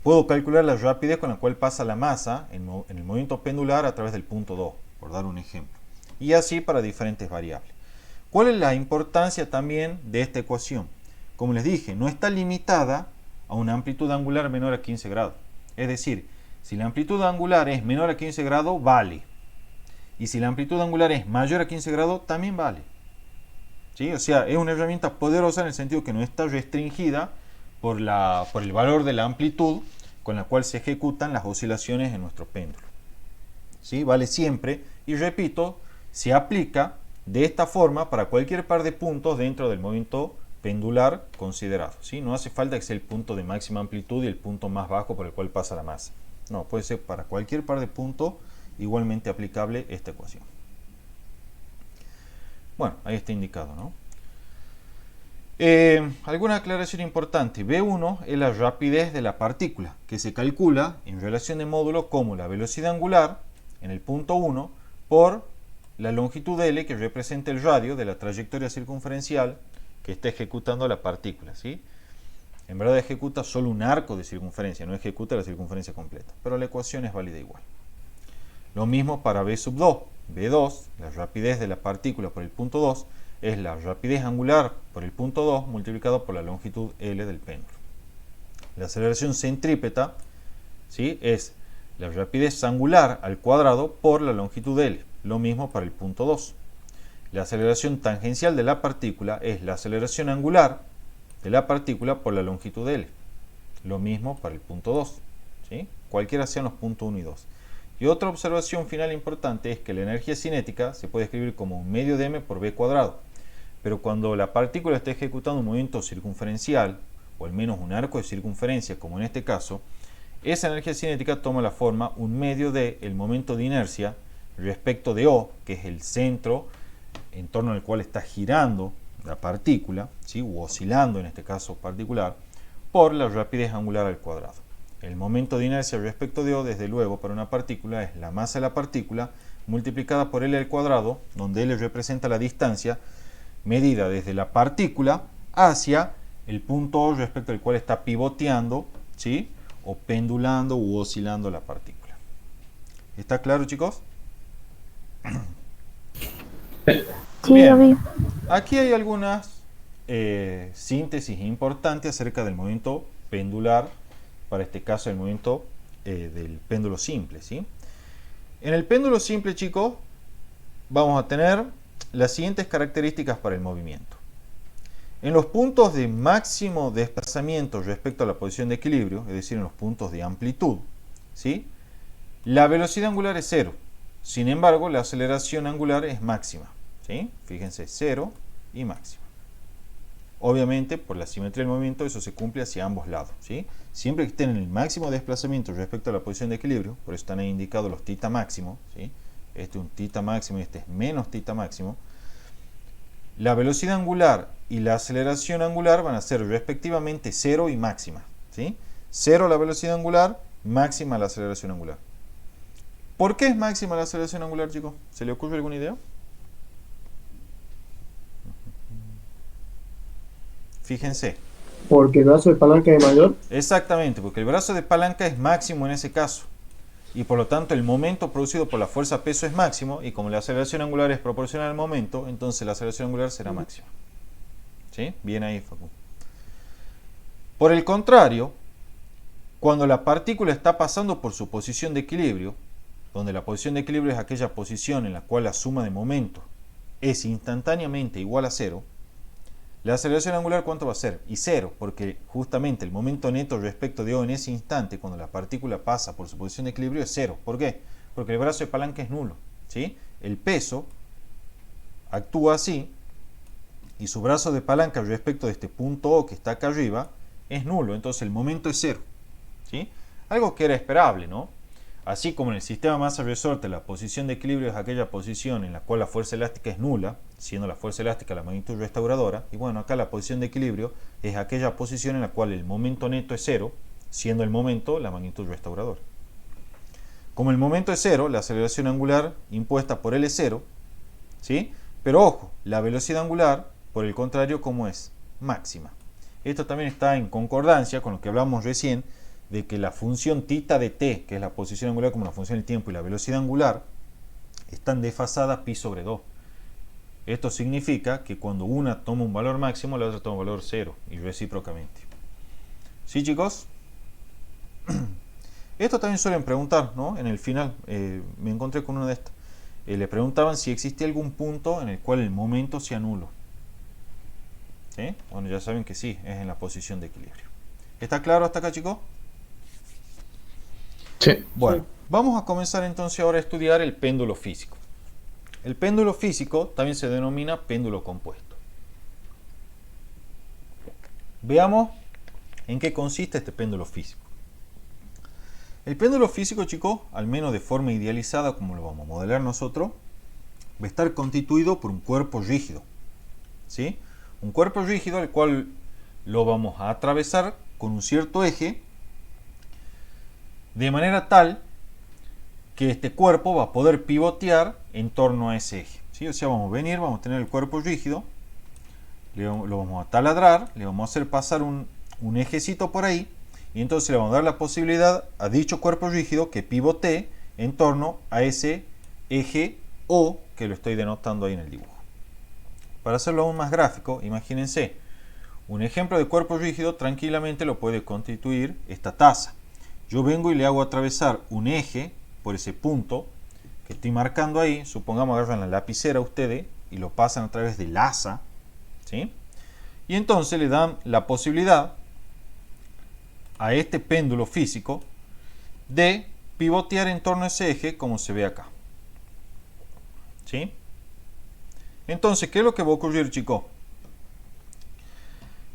puedo calcular la rapidez con la cual pasa la masa en el movimiento pendular a través del punto 2, por dar un ejemplo. Y así para diferentes variables. ¿Cuál es la importancia también de esta ecuación? Como les dije, no está limitada a una amplitud angular menor a 15 grados. Es decir, si la amplitud angular es menor a 15 grados, vale. Y si la amplitud angular es mayor a 15 grados, también vale. ¿Sí? O sea, es una herramienta poderosa en el sentido que no está restringida por el valor de la amplitud con la cual se ejecutan las oscilaciones en nuestro péndulo. ¿Sí? Vale siempre, y repito, se aplica de esta forma para cualquier par de puntos dentro del movimiento pendular considerado. ¿Sí? No hace falta que sea el punto de máxima amplitud y el punto más bajo por el cual pasa la masa. No, puede ser para cualquier par de puntos igualmente aplicable esta ecuación. Bueno, ahí está indicado, ¿no? Alguna aclaración importante. B1 es la rapidez de la partícula, que se calcula en relación de módulo como la velocidad angular en el punto 1 por la longitud L, que representa el radio de la trayectoria circunferencial que está ejecutando la partícula, ¿sí? En verdad ejecuta solo un arco de circunferencia, no ejecuta la circunferencia completa, pero la ecuación es válida igual. Lo mismo para B sub 2. B2, la rapidez de la partícula por el punto 2, es la rapidez angular por el punto 2 multiplicado por la longitud L del péndulo. La aceleración centrípeta, ¿sí?, es la rapidez angular al cuadrado por la longitud L. Lo mismo para el punto 2. La aceleración tangencial de la partícula es la aceleración angular de la partícula por la longitud L. Lo mismo para el punto 2. ¿Sí? Cualquiera sean los puntos 1 y 2. Y otra observación final importante es que la energía cinética se puede escribir como un medio de m por b cuadrado. Pero cuando la partícula está ejecutando un movimiento circunferencial, o al menos un arco de circunferencia, como en este caso, esa energía cinética toma la forma un medio de el momento de inercia respecto de O, que es el centro en torno al cual está girando la partícula, ¿sí?, u oscilando en este caso particular, por la rapidez angular al cuadrado. El momento de inercia respecto de O, desde luego, para una partícula es la masa de la partícula multiplicada por L al cuadrado, donde L representa la distancia medida desde la partícula hacia el punto O respecto al cual está pivoteando, ¿sí?, o pendulando u oscilando la partícula. ¿Está claro, chicos? Sí, Bien. obvio. Aquí hay algunas síntesis importantes acerca del movimiento pendular, para este caso el movimiento del péndulo simple, ¿sí? En el péndulo simple, chicos, vamos a tener las siguientes características para el movimiento. En los puntos de máximo desplazamiento respecto a la posición de equilibrio, es decir, en los puntos de amplitud, ¿sí?, la velocidad angular es 0. Sin embargo, la aceleración angular es máxima, ¿sí? Fíjense, 0 y máxima. Obviamente, por la simetría del movimiento, eso se cumple hacia ambos lados, ¿sí? Siempre que estén en el máximo desplazamiento respecto a la posición de equilibrio, por eso están ahí indicados los θ máximo, ¿sí? Este es un θ máximo y este es menos θ máximo. La velocidad angular y la aceleración angular van a ser respectivamente 0 y máxima, ¿sí? 0 la velocidad angular, máxima la aceleración angular. ¿Por qué es máxima la aceleración angular, chicos? ¿Se le ocurre alguna idea? Fíjense. Porque el brazo de palanca es mayor. Exactamente, porque el brazo de palanca es máximo en ese caso. Y por lo tanto el momento producido por la fuerza peso es máximo, y como la aceleración angular es proporcional al momento, entonces la aceleración angular será máxima. ¿Sí? Bien ahí, Facu. Por el contrario, cuando la partícula está pasando por su posición de equilibrio, donde la posición de equilibrio es aquella posición en la cual la suma de momentos es instantáneamente igual a 0, la aceleración angular, ¿cuánto va a ser? Y 0, porque justamente el momento neto respecto de O en ese instante, cuando la partícula pasa por su posición de equilibrio, es 0. ¿Por qué? Porque el brazo de palanca es nulo, ¿sí? El peso actúa así, y su brazo de palanca respecto de este punto O que está acá arriba es nulo, entonces el momento es 0, ¿sí? Algo que era esperable, ¿no? Así como en el sistema masa-resorte la posición de equilibrio es aquella posición en la cual la fuerza elástica es nula, siendo la fuerza elástica la magnitud restauradora, y bueno, acá la posición de equilibrio es aquella posición en la cual el momento neto es 0, siendo el momento la magnitud restauradora. Como el momento es 0, la aceleración angular impuesta por L es 0, ¿sí? Pero ojo, la velocidad angular, por el contrario, ¿cómo es? Máxima. Esto también está en concordancia con lo que hablamos recién, de que la función θ de t, que es la posición angular como la función del tiempo, y la velocidad angular están desfasadas pi sobre 2. Esto significa que cuando una toma un valor máximo, la otra toma un valor 0, y recíprocamente. ¿Sí, chicos? Esto también suelen preguntar, ¿no? En el final, me encontré con una de estas. Le preguntaban si existe algún punto en el cual el momento sea nulo. ¿Sí? Bueno, ya saben que sí, es en la posición de equilibrio. ¿Está claro hasta acá, chicos? Sí. Bueno, vamos a comenzar entonces ahora a estudiar el péndulo físico. El péndulo físico también se denomina péndulo compuesto. Veamos en qué consiste este péndulo físico. El péndulo físico, chicos, al menos de forma idealizada, como lo vamos a modelar nosotros, va a estar constituido por un cuerpo rígido. ¿Sí? Un cuerpo rígido al cual lo vamos a atravesar con un cierto eje, de manera tal que este cuerpo va a poder pivotear en torno a ese eje. ¿Sí? O sea, vamos a venir, vamos a tener el cuerpo rígido, lo vamos a taladrar, le vamos a hacer pasar un ejecito por ahí, y entonces le vamos a dar la posibilidad a dicho cuerpo rígido que pivotee en torno a ese eje O que lo estoy denotando ahí en el dibujo. Para hacerlo aún más gráfico, imagínense, un ejemplo de cuerpo rígido tranquilamente lo puede constituir esta taza. Yo vengo y le hago atravesar un eje por ese punto que estoy marcando ahí. Supongamos agarran la lapicera ustedes y lo pasan a través del asa, ¿sí? Y entonces le dan la posibilidad a este péndulo físico de pivotear en torno a ese eje como se ve acá. ¿Sí? Entonces, ¿qué es lo que va a ocurrir, chicos?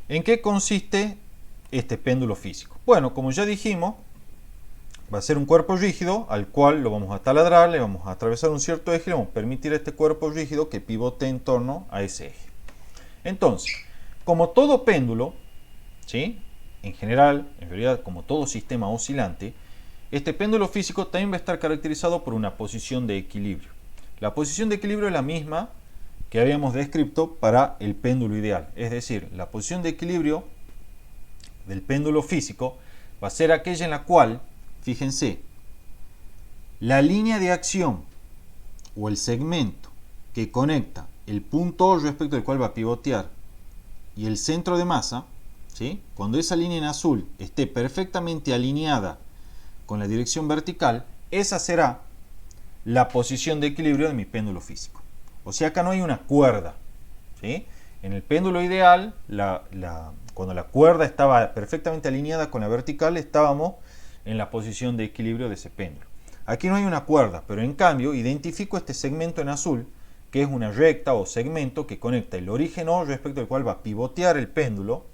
¿En qué consiste este péndulo físico? Bueno, como ya dijimos, va a ser un cuerpo rígido al cual lo vamos a taladrar, le vamos a atravesar un cierto eje y le vamos a permitir a este cuerpo rígido que pivote en torno a ese eje. Entonces, como todo péndulo, ¿sí? En general, en realidad, como todo sistema oscilante, este péndulo físico también va a estar caracterizado por una posición de equilibrio. La posición de equilibrio es la misma que habíamos descrito para el péndulo ideal. Es decir, la posición de equilibrio del péndulo físico va a ser aquella en la cual, fíjense, la línea de acción o el segmento que conecta el punto O respecto al cual va a pivotear y el centro de masa, ¿sí? Cuando esa línea en azul esté perfectamente alineada con la dirección vertical, esa será la posición de equilibrio de mi péndulo físico. O sea, acá no hay una cuerda, ¿sí? En el péndulo ideal, cuando la cuerda estaba perfectamente alineada con la vertical, estábamos en la posición de equilibrio de ese péndulo. Aquí no hay una cuerda, pero en cambio identifico este segmento en azul, que es una recta o segmento que conecta el origen O respecto al cual va a pivotear el péndulo,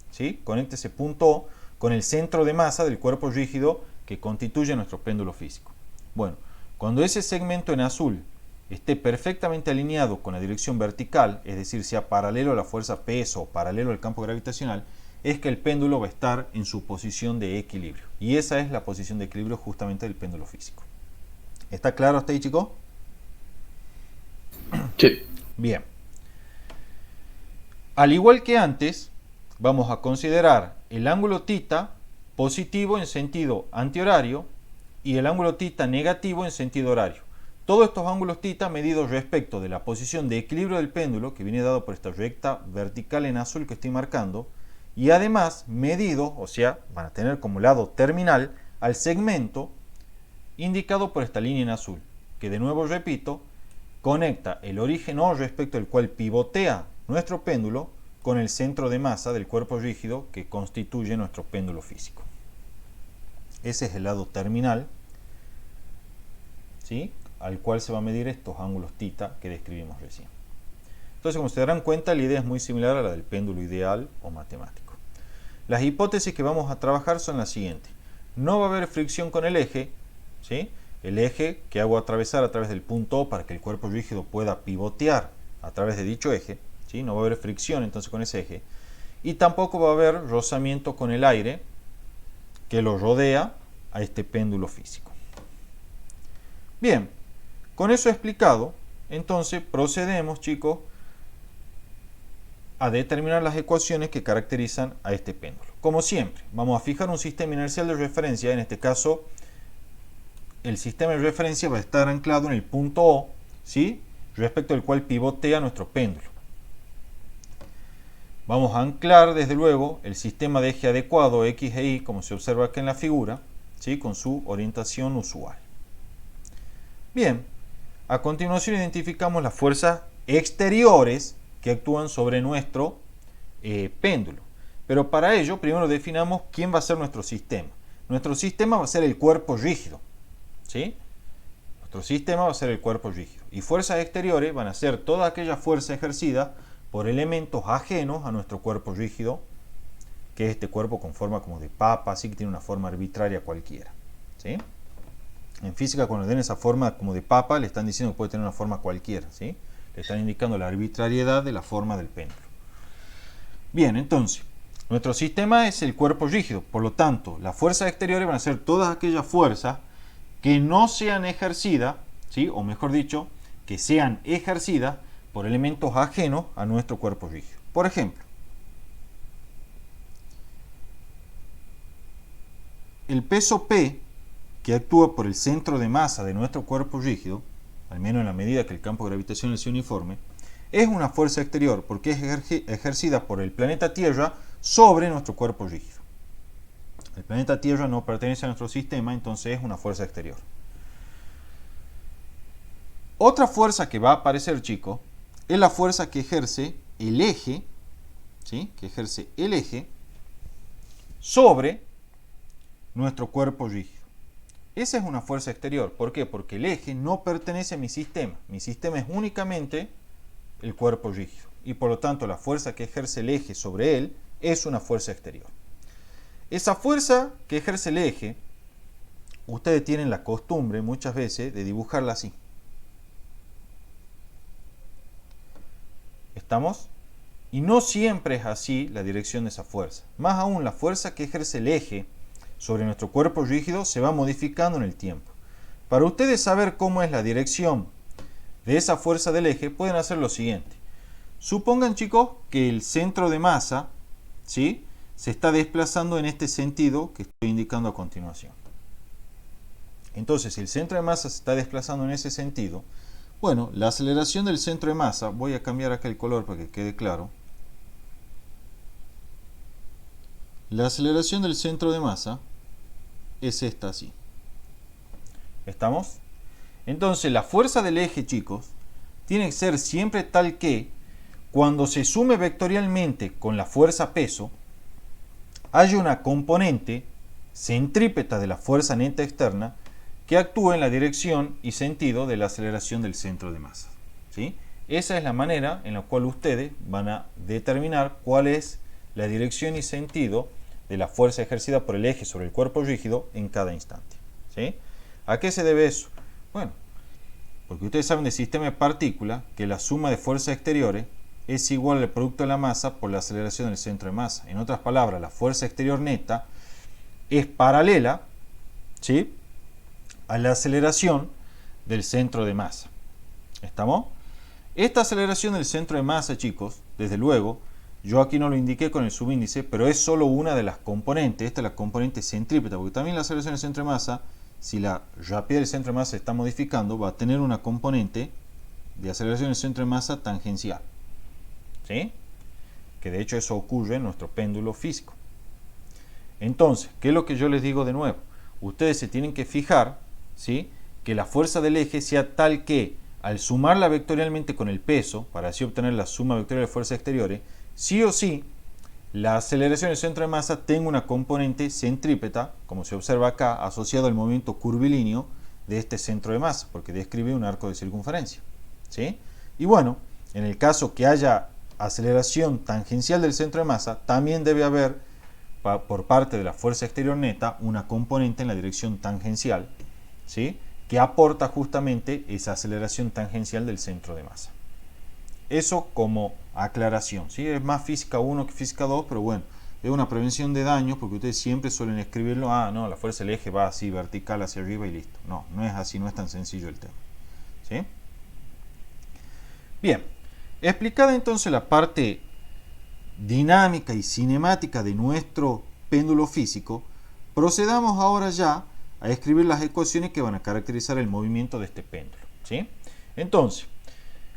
¿sí? Conecta ese punto O con el centro de masa del cuerpo rígido que constituye nuestro péndulo físico. Bueno, cuando ese segmento en azul esté perfectamente alineado con la dirección vertical, es decir, sea paralelo a la fuerza peso o paralelo al campo gravitacional, es que el péndulo va a estar en su posición de equilibrio. Y esa es la posición de equilibrio justamente del péndulo físico. ¿Está claro hasta ahí, chicos? Sí. Bien. Al igual que antes, vamos a considerar el ángulo θ positivo en sentido antihorario y el ángulo θ negativo en sentido horario. Todos estos ángulos θ medidos respecto de la posición de equilibrio del péndulo, que viene dado por esta recta vertical en azul que estoy marcando, y además medidos, o sea, van a tener como lado terminal al segmento indicado por esta línea en azul, que de nuevo repito, conecta el origen O respecto al cual pivotea nuestro péndulo con el centro de masa del cuerpo rígido que constituye nuestro péndulo físico. Ese es el lado terminal, ¿sí? Al cual se va a medir estos ángulos θ que describimos recién. Entonces, como se darán cuenta, la idea es muy similar a la del péndulo ideal o matemático. Las hipótesis que vamos a trabajar son las siguientes. No va a haber fricción con el eje, ¿sí? El eje que hago atravesar a través del punto O para que el cuerpo rígido pueda pivotear a través de dicho eje, ¿sí? No va a haber fricción entonces con ese eje. Y tampoco va a haber rozamiento con el aire que lo rodea a este péndulo físico. Bien, con eso explicado, entonces procedemos, chicos, a determinar las ecuaciones que caracterizan a este péndulo. Como siempre, vamos a fijar un sistema inercial de referencia. En este caso, el sistema de referencia va a estar anclado en el punto O, ¿sí? Respecto al cual pivotea nuestro péndulo. Vamos a anclar desde luego el sistema de eje adecuado X e Y, como se observa acá en la figura, ¿sí? Con su orientación usual. Bien, a continuación identificamos las fuerzas exteriores que actúan sobre nuestro péndulo. Pero para ello, primero definamos quién va a ser nuestro sistema. Nuestro sistema va a ser el cuerpo rígido, ¿sí? Nuestro sistema va a ser el cuerpo rígido. Y fuerzas exteriores van a ser toda aquella fuerza ejercida por elementos ajenos a nuestro cuerpo rígido, que es este cuerpo con forma como de papa, así que tiene una forma arbitraria cualquiera, ¿sí? En física, cuando le den esa forma como de papa, le están diciendo que puede tener una forma cualquiera, ¿sí? Le están indicando la arbitrariedad de la forma del péndulo. Bien, entonces, nuestro sistema es el cuerpo rígido, por lo tanto, las fuerzas exteriores van a ser todas aquellas fuerzas que no sean ejercidas, ¿sí? O mejor dicho, que sean ejercidas por elementos ajenos a nuestro cuerpo rígido. Por ejemplo, el peso P, que actúa por el centro de masa de nuestro cuerpo rígido, al menos en la medida que el campo gravitacional sea uniforme, es una fuerza exterior porque es ejercida por el planeta Tierra sobre nuestro cuerpo rígido. El planeta Tierra no pertenece a nuestro sistema, entonces es una fuerza exterior. Otra fuerza que va a aparecer, chicos, es la fuerza que ejerce el eje, ¿sí? Que ejerce el eje sobre nuestro cuerpo rígido. Esa es una fuerza exterior. ¿Por qué? Porque el eje no pertenece a mi sistema. Mi sistema es únicamente el cuerpo rígido. Y por lo tanto, la fuerza que ejerce el eje sobre él es una fuerza exterior. Esa fuerza que ejerce el eje, ustedes tienen la costumbre muchas veces de dibujarla así. ¿Estamos? Y no siempre es así la dirección de esa fuerza. Más aún, la fuerza que ejerce el eje sobre nuestro cuerpo rígido se va modificando en el tiempo. Para ustedes saber cómo es la dirección de esa fuerza del eje, pueden hacer lo siguiente. Supongan, chicos, que el centro de masa, ¿sí?, se está desplazando en este sentido que estoy indicando a continuación. Entonces, si el centro de masa se está desplazando en ese sentido, bueno, la aceleración del centro de masa, voy a cambiar acá el color para que quede claro. La aceleración del centro de masa es esta así. ¿Estamos? Entonces, la fuerza del eje, chicos, tiene que ser siempre tal que cuando se sume vectorialmente con la fuerza peso, hay una componente centrípeta de la fuerza neta externa que actúa en la dirección y sentido de la aceleración del centro de masa, ¿sí? Esa es la manera en la cual ustedes van a determinar cuál es la dirección y sentido de la fuerza ejercida por el eje sobre el cuerpo rígido en cada instante, ¿sí? ¿A qué se debe eso? Bueno, porque ustedes saben del sistema de partículas que la suma de fuerzas exteriores es igual al producto de la masa por la aceleración del centro de masa. En otras palabras, la fuerza exterior neta es paralela, ¿sí?, a la aceleración del centro de masa. ¿Estamos? Esta aceleración del centro de masa, chicos, desde luego, yo aquí no lo indiqué con el subíndice, pero es solo una de las componentes. Esta es la componente centrípeta, porque también la aceleración del centro de masa, si la rapidez del centro de masa se está modificando, va a tener una componente de aceleración del centro de masa tangencial, ¿sí? Que de hecho eso ocurre en nuestro péndulo físico. Entonces, ¿qué es lo que yo les digo de nuevo? Ustedes se tienen que fijar, ¿sí?, que la fuerza del eje sea tal que al sumarla vectorialmente con el peso, para así obtener la suma vectorial de fuerzas exteriores, sí o sí, la aceleración del centro de masa tenga una componente centrípeta, como se observa acá, asociado al movimiento curvilíneo de este centro de masa, porque describe un arco de circunferencia, ¿sí? Y bueno, en el caso que haya aceleración tangencial del centro de masa, también debe haber, por parte de la fuerza exterior neta, una componente en la dirección tangencial, ¿sí?, que aporta justamente esa aceleración tangencial del centro de masa. Eso como aclaración, ¿sí? Es más física 1 que física 2, pero bueno, es una prevención de daños porque ustedes siempre suelen escribirlo, no, la fuerza del eje va así vertical hacia arriba y listo. No, no es así, no es tan sencillo el tema, ¿sí? Bien, explicada entonces la parte dinámica y cinemática de nuestro péndulo físico, procedamos ahora ya a escribir las ecuaciones que van a caracterizar el movimiento de este péndulo, ¿sí? Entonces,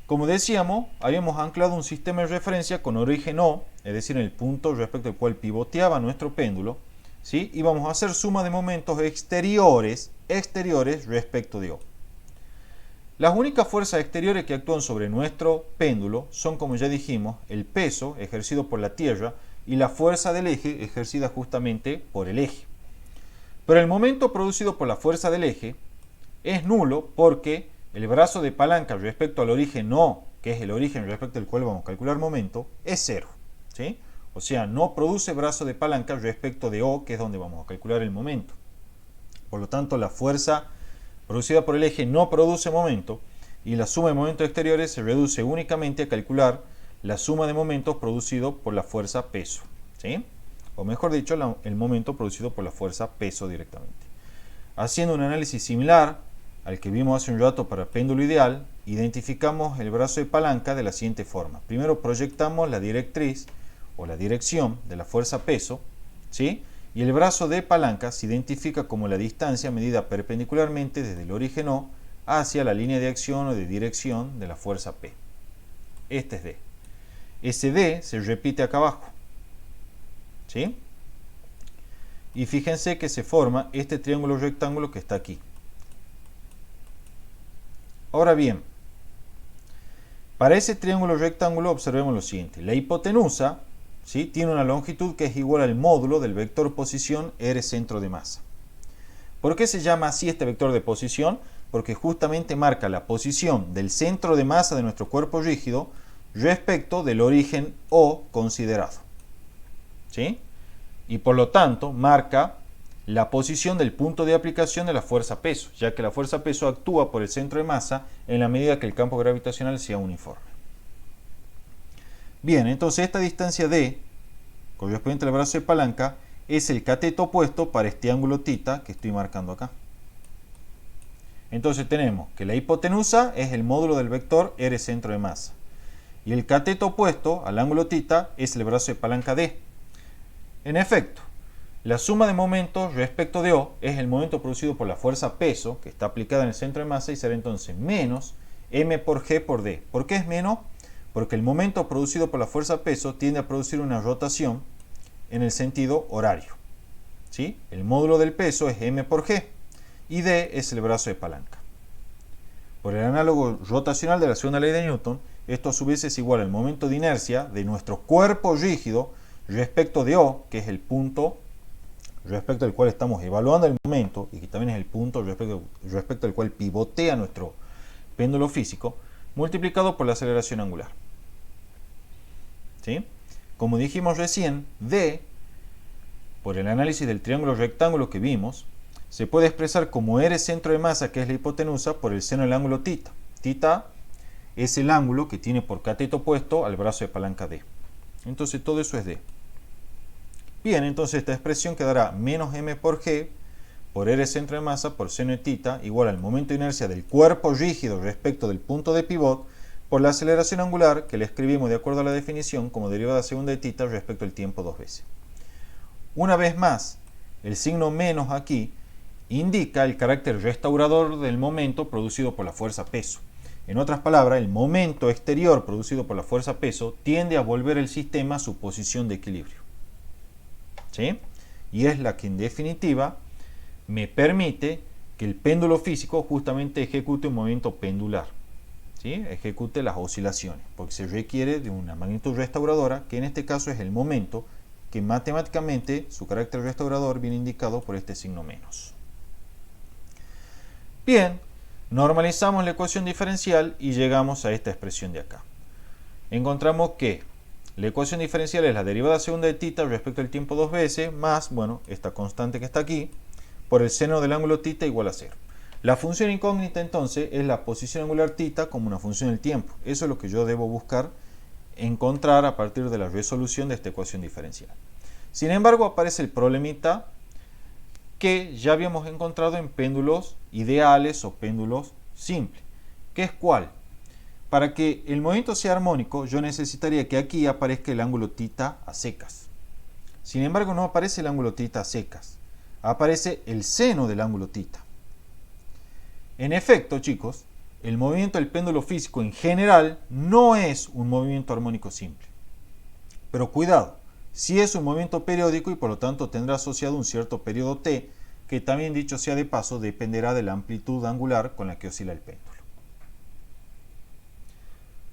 Como decíamos, habíamos anclado un sistema de referencia con origen O, es decir, en el punto respecto al cual pivoteaba nuestro péndulo, ¿sí? Y vamos a hacer suma de momentos exteriores respecto de O. Las únicas fuerzas exteriores que actúan sobre nuestro péndulo son, como ya dijimos, el peso ejercido por la Tierra y la fuerza del eje ejercida justamente por el eje. Pero el momento producido por la fuerza del eje es nulo porque el brazo de palanca respecto al origen O, que es el origen respecto al cual vamos a calcular momento, es cero, ¿sí? O sea, no produce brazo de palanca respecto de O, que es donde vamos a calcular el momento. Por lo tanto, la fuerza producida por el eje no produce momento y la suma de momentos exteriores se reduce únicamente a calcular la suma de momentos producido por la fuerza peso, ¿sí? O mejor dicho, el momento producido por la fuerza peso directamente. Haciendo un análisis similar al que vimos hace un rato para péndulo ideal, identificamos el brazo de palanca de la siguiente forma. Primero proyectamos la directriz o la dirección de la fuerza peso, ¿sí? Y el brazo de palanca se identifica como la distancia medida perpendicularmente desde el origen O hacia la línea de acción o de dirección de la fuerza P. Este es D. Ese D se repite acá abajo, ¿sí? Y fíjense que se forma este triángulo rectángulo que está aquí. Ahora bien, para ese triángulo rectángulo observemos lo siguiente. La hipotenusa, ¿sí?, tiene una longitud que es igual al módulo del vector posición R centro de masa. ¿Por qué se llama así este vector de posición? Porque justamente marca la posición del centro de masa de nuestro cuerpo rígido respecto del origen O considerado, ¿sí? Y por lo tanto marca la posición del punto de aplicación de la fuerza peso, ya que la fuerza peso actúa por el centro de masa en la medida que el campo gravitacional sea uniforme. Bien, entonces esta distancia D, correspondiente al brazo de palanca, es el cateto opuesto para este ángulo θ que estoy marcando acá. Entonces tenemos que la hipotenusa es el módulo del vector R centro de masa. Y el cateto opuesto al ángulo θ es el brazo de palanca D. En efecto, la suma de momentos respecto de O es el momento producido por la fuerza peso, que está aplicada en el centro de masa, y será entonces menos m por g por d. ¿Por qué es menos? Porque el momento producido por la fuerza peso tiende a producir una rotación en el sentido horario, ¿sí? El módulo del peso es m por g y d es el brazo de palanca. Por el análogo rotacional de la segunda ley de Newton, esto a su vez es igual al momento de inercia de nuestro cuerpo rígido respecto de O, que es el punto respecto al cual estamos evaluando el momento y que también es el punto respecto al cual pivotea nuestro péndulo físico, multiplicado por la aceleración angular, ¿sí? Como dijimos recién, D, por el análisis del triángulo rectángulo que vimos, se puede expresar como R centro de masa, que es la hipotenusa, por el seno del ángulo θ. Θ es el ángulo que tiene por cateto opuesto al brazo de palanca D. Entonces todo eso es D. Bien, entonces esta expresión quedará menos m por g por R centro de masa por seno de θ igual al momento de inercia del cuerpo rígido respecto del punto de pivot por la aceleración angular, que le escribimos de acuerdo a la definición como derivada segunda de θ respecto al tiempo dos veces. Una vez más, el signo menos aquí indica el carácter restaurador del momento producido por la fuerza peso. En otras palabras, el momento exterior producido por la fuerza peso tiende a volver el sistema a su posición de equilibrio, ¿sí? Y es la que en definitiva me permite que el péndulo físico justamente ejecute un movimiento pendular, ¿sí? Ejecute las oscilaciones, porque se requiere de una magnitud restauradora, que en este caso es el momento, que matemáticamente su carácter restaurador viene indicado por este signo menos. Bien, normalizamos la ecuación diferencial y llegamos a esta expresión de acá. Encontramos que la ecuación diferencial es la derivada segunda de θ respecto al tiempo dos veces, más, bueno, esta constante que está aquí, por el seno del ángulo θ igual a 0. La función incógnita entonces es la posición angular θ como una función del tiempo. Eso es lo que yo debo buscar encontrar a partir de la resolución de esta ecuación diferencial. Sin embargo, aparece el problemita que ya habíamos encontrado en péndulos ideales o péndulos simples. ¿Qué es cuál? Para que el movimiento sea armónico, yo necesitaría que aquí aparezca el ángulo θ a secas. Sin embargo, no aparece el ángulo θ a secas. Aparece el seno del ángulo θ. En efecto, chicos, el movimiento del péndulo físico en general no es un movimiento armónico simple. Pero cuidado, sí es un movimiento periódico y por lo tanto tendrá asociado un cierto periodo t, que también, dicho sea de paso, dependerá de la amplitud angular con la que oscila el péndulo.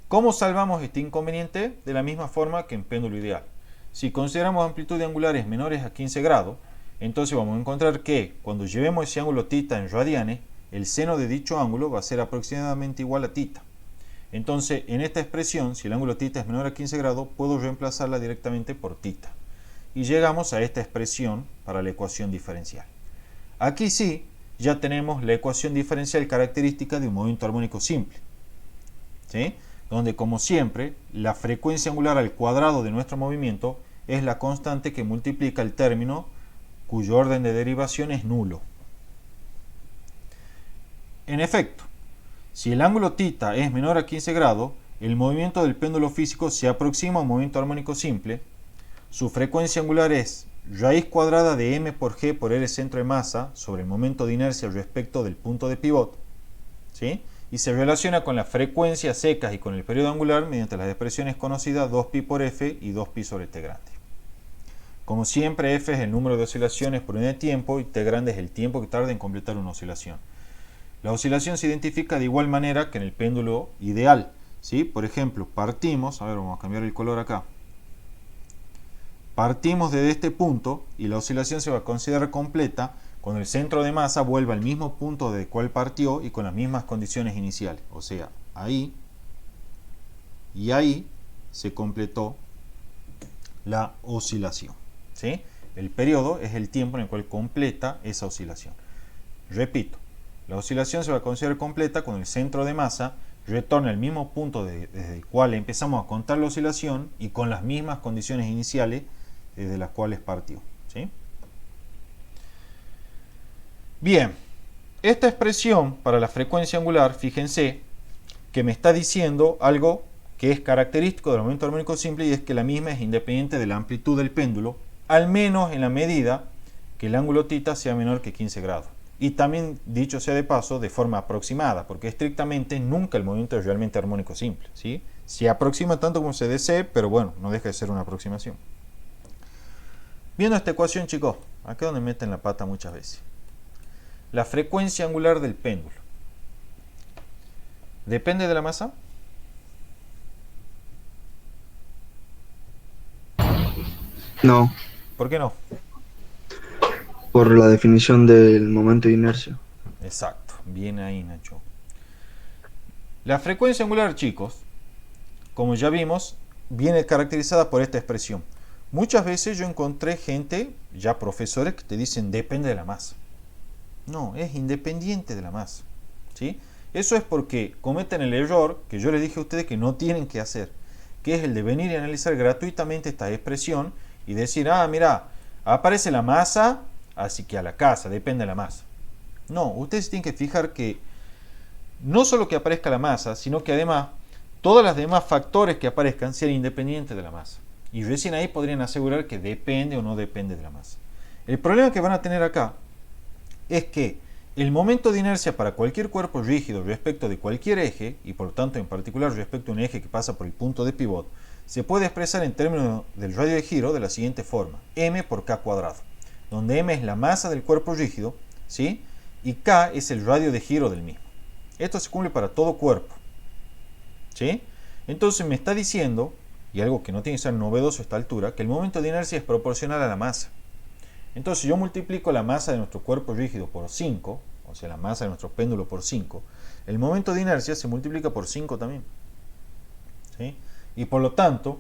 ¿Cómo salvamos este inconveniente? De la misma forma que en péndulo ideal. Si consideramos amplitudes angulares menores a 15 grados, entonces vamos a encontrar que cuando llevemos ese ángulo θ en radianes, el seno de dicho ángulo va a ser aproximadamente igual a θ. Entonces, en esta expresión, si el ángulo θ es menor a 15 grados, puedo reemplazarla directamente por θ. Y llegamos a esta expresión para la ecuación diferencial. Aquí sí, ya tenemos la ecuación diferencial característica de un movimiento armónico simple, ¿sí? Donde, como siempre, la frecuencia angular al cuadrado de nuestro movimiento es la constante que multiplica el término cuyo orden de derivación es nulo. En efecto, si el ángulo θ es menor a 15 grados, el movimiento del péndulo físico se aproxima a un movimiento armónico simple. Su frecuencia angular es raíz cuadrada de m por g por L centro de masa sobre el momento de inercia respecto del punto de pivot, ¿sí? Y se relaciona con las frecuencias secas y con el periodo angular mediante las expresiones conocidas 2pi por f y 2pi sobre t grande. Como siempre, f es el número de oscilaciones por unidad de tiempo y t grande es el tiempo que tarda en completar una oscilación. La oscilación se identifica de igual manera que en el péndulo ideal, ¿sí? Por ejemplo, partimos, a ver, vamos a cambiar el color acá. Partimos desde este punto y la oscilación se va a considerar completa cuando el centro de masa vuelva al mismo punto del cual partió y con las mismas condiciones iniciales. O sea, ahí y ahí se completó la oscilación, ¿sí? El periodo es el tiempo en el cual completa esa oscilación. Repito, la oscilación se va a considerar completa cuando el centro de masa retorna al mismo punto desde el cual empezamos a contar la oscilación y con las mismas condiciones iniciales desde las cuales partió, ¿sí? Bien, esta expresión para la frecuencia angular, fíjense que me está diciendo algo que es característico del movimiento armónico simple, y es que la misma es independiente de la amplitud del péndulo, al menos en la medida que el ángulo θ sea menor que 15 grados. Y también, dicho sea de paso, de forma aproximada, porque estrictamente nunca el movimiento es realmente armónico simple, ¿sí? Se aproxima tanto como se desee, pero bueno, no deja de ser una aproximación. Viendo esta ecuación, chicos, acá es donde meten la pata muchas veces. La frecuencia angular del péndulo ¿depende de la masa? No, ¿Por qué no? por la definición del momento de inercia. Exacto, bien ahí, Nacho. La frecuencia angular, chicos, como ya vimos, viene caracterizada por esta expresión. Muchas veces yo encontré gente, ya profesores, que te dicen depende de la masa. No, es independiente de la masa, ¿sí? Eso es porque cometen el error que yo les dije a ustedes que no tienen que hacer, que es el de venir y analizar gratuitamente esta expresión y decir, ah, mira, aparece la masa, así que a la casa, depende de la masa. No, ustedes tienen que fijar que no solo que aparezca la masa, sino que además todos los demás factores que aparezcan sean independientes de la masa. Y recién ahí podrían asegurar que depende o no depende de la masa. El problema que van a tener acá es que el momento de inercia para cualquier cuerpo rígido respecto de cualquier eje, y por lo tanto en particular respecto a un eje que pasa por el punto de pivot, se puede expresar en términos del radio de giro de la siguiente forma: m por k cuadrado, donde m es la masa del cuerpo rígido, ¿sí? Y k es el radio de giro del mismo. Esto se cumple para todo cuerpo, ¿sí? Entonces me está diciendo, y algo que no tiene que ser novedoso a esta altura, que el momento de inercia es proporcional a la masa. Entonces, si yo multiplico la masa de nuestro cuerpo rígido por 5, o sea, la masa de nuestro péndulo por 5, el momento de inercia se multiplica por 5 también, ¿sí? Y por lo tanto,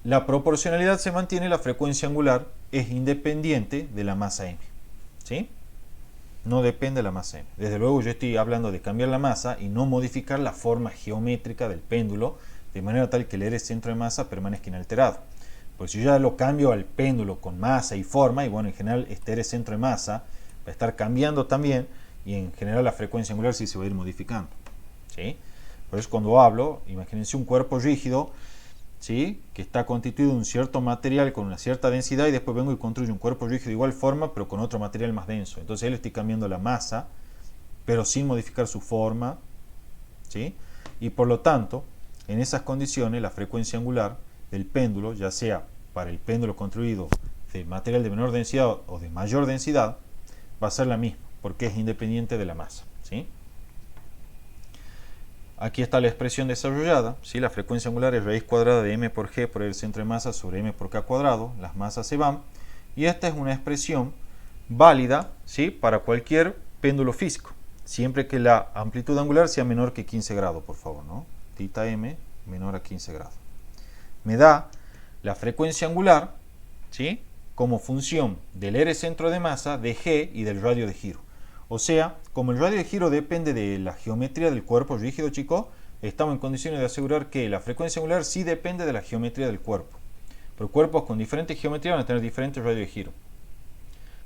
la proporcionalidad se mantiene, la frecuencia angular es independiente de la masa m, ¿sí? No depende de la masa m. Desde luego yo estoy hablando de cambiar la masa y no modificar la forma geométrica del péndulo, de manera tal que el R centro de masa permanezca inalterado. Porque si yo ya lo cambio al péndulo con masa y forma, y bueno, en general este R centro de masa va a estar cambiando también, y en general la frecuencia angular sí se va a ir modificando, ¿sí? Por eso cuando hablo, imagínense un cuerpo rígido, ¿sí? Que está constituido de un cierto material con una cierta densidad, y después vengo y construyo un cuerpo rígido de igual forma, pero con otro material más denso. Entonces ahí le estoy cambiando la masa, pero sin modificar su forma ¿sí? Y por lo tanto, en esas condiciones, la frecuencia angular del péndulo, ya sea para el péndulo construido de material de menor densidad o de mayor densidad, va a ser la misma, porque es independiente de la masa, ¿sí? Aquí está la expresión desarrollada, ¿sí? La frecuencia angular es raíz cuadrada de m por g por el centro de masa sobre m por k cuadrado, las masas se van, y esta es una expresión válida, ¿sí? Para cualquier péndulo físico, siempre que la amplitud angular sea menor que 15 grados, por favor, ¿no? Tita m menor a 15 grados. Me da la frecuencia angular, ¿sí? Como función del r centro de masa, de g y del radio de giro. O sea, como el radio de giro depende de la geometría del cuerpo rígido, chicos, estamos en condiciones de asegurar que la frecuencia angular sí depende de la geometría del cuerpo. Pero cuerpos con diferentes geometrías van a tener diferentes radios de giro.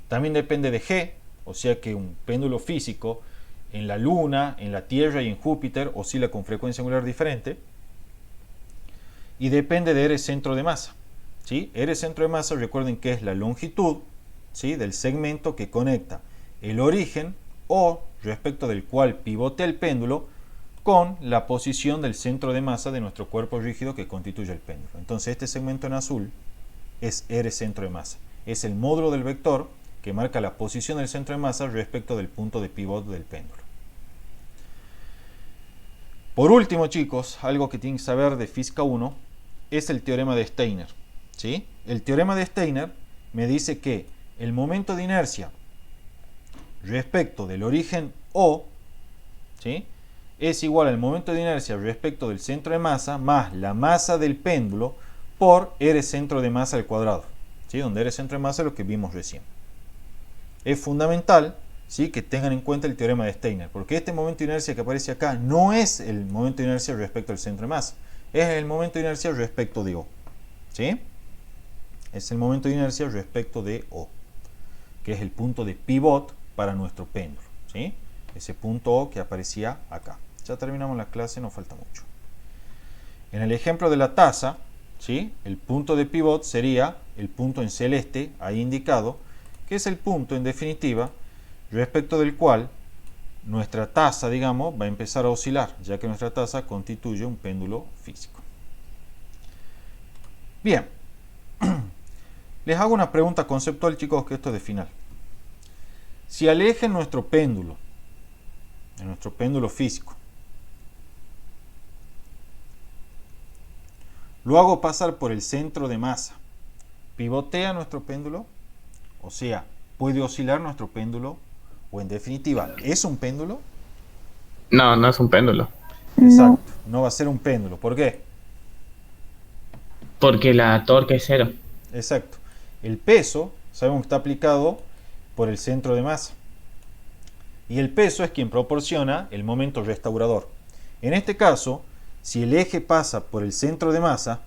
También depende de g, o sea que un péndulo físico en la Luna, en la Tierra y en Júpiter oscila con frecuencia angular diferente. Y depende de r centro de masa, ¿sí? R centro de masa, recuerden que es la longitud, ¿sí? Del segmento que conecta el origen o respecto del cual pivotea el péndulo con la posición del centro de masa de nuestro cuerpo rígido que constituye el péndulo. Entonces este segmento en azul es R centro de masa. Es el módulo del vector que marca la posición del centro de masa respecto del punto de pivot del péndulo. Por último, chicos, algo que tienen que saber de Física 1 es el teorema de Steiner, ¿sí? El teorema de Steiner me dice que el momento de inercia respecto del origen O, ¿sí? Es igual al momento de inercia respecto del centro de masa más la masa del péndulo por R centro de masa al cuadrado, ¿sí? Donde R centro de masa es lo que vimos recién. Es fundamental, ¿sí? Que tengan en cuenta el teorema de Steiner, porque este momento de inercia que aparece acá no es el momento de inercia respecto al centro de masa, es el momento de inercia respecto de O, ¿sí? Es el momento de inercia respecto de O, que es el punto de pivot para nuestro péndulo, ¿sí? Ese punto O que aparecía acá. Ya terminamos la clase, no falta mucho. En el ejemplo de la taza, ¿sí? El punto de pivot sería el punto en celeste, ahí indicado, que es el punto, en definitiva, respecto del cual nuestra taza, digamos, va a empezar a oscilar, ya que nuestra taza constituye un péndulo físico. Bien. Les hago una pregunta conceptual, chicos, que esto es de final. Si al eje en nuestro péndulo físico, lo hago pasar por el centro de masa, ¿pivotea nuestro péndulo? O sea, ¿puede oscilar nuestro péndulo? O en definitiva, ¿es un péndulo? No, no es un péndulo. Exacto, no va a ser un péndulo. ¿Por qué? Porque la torque es cero. Exacto. El peso, sabemos que está aplicado por el centro de masa. Y el peso es quien proporciona el momento restaurador. En este caso, si el eje pasa por el centro de masa,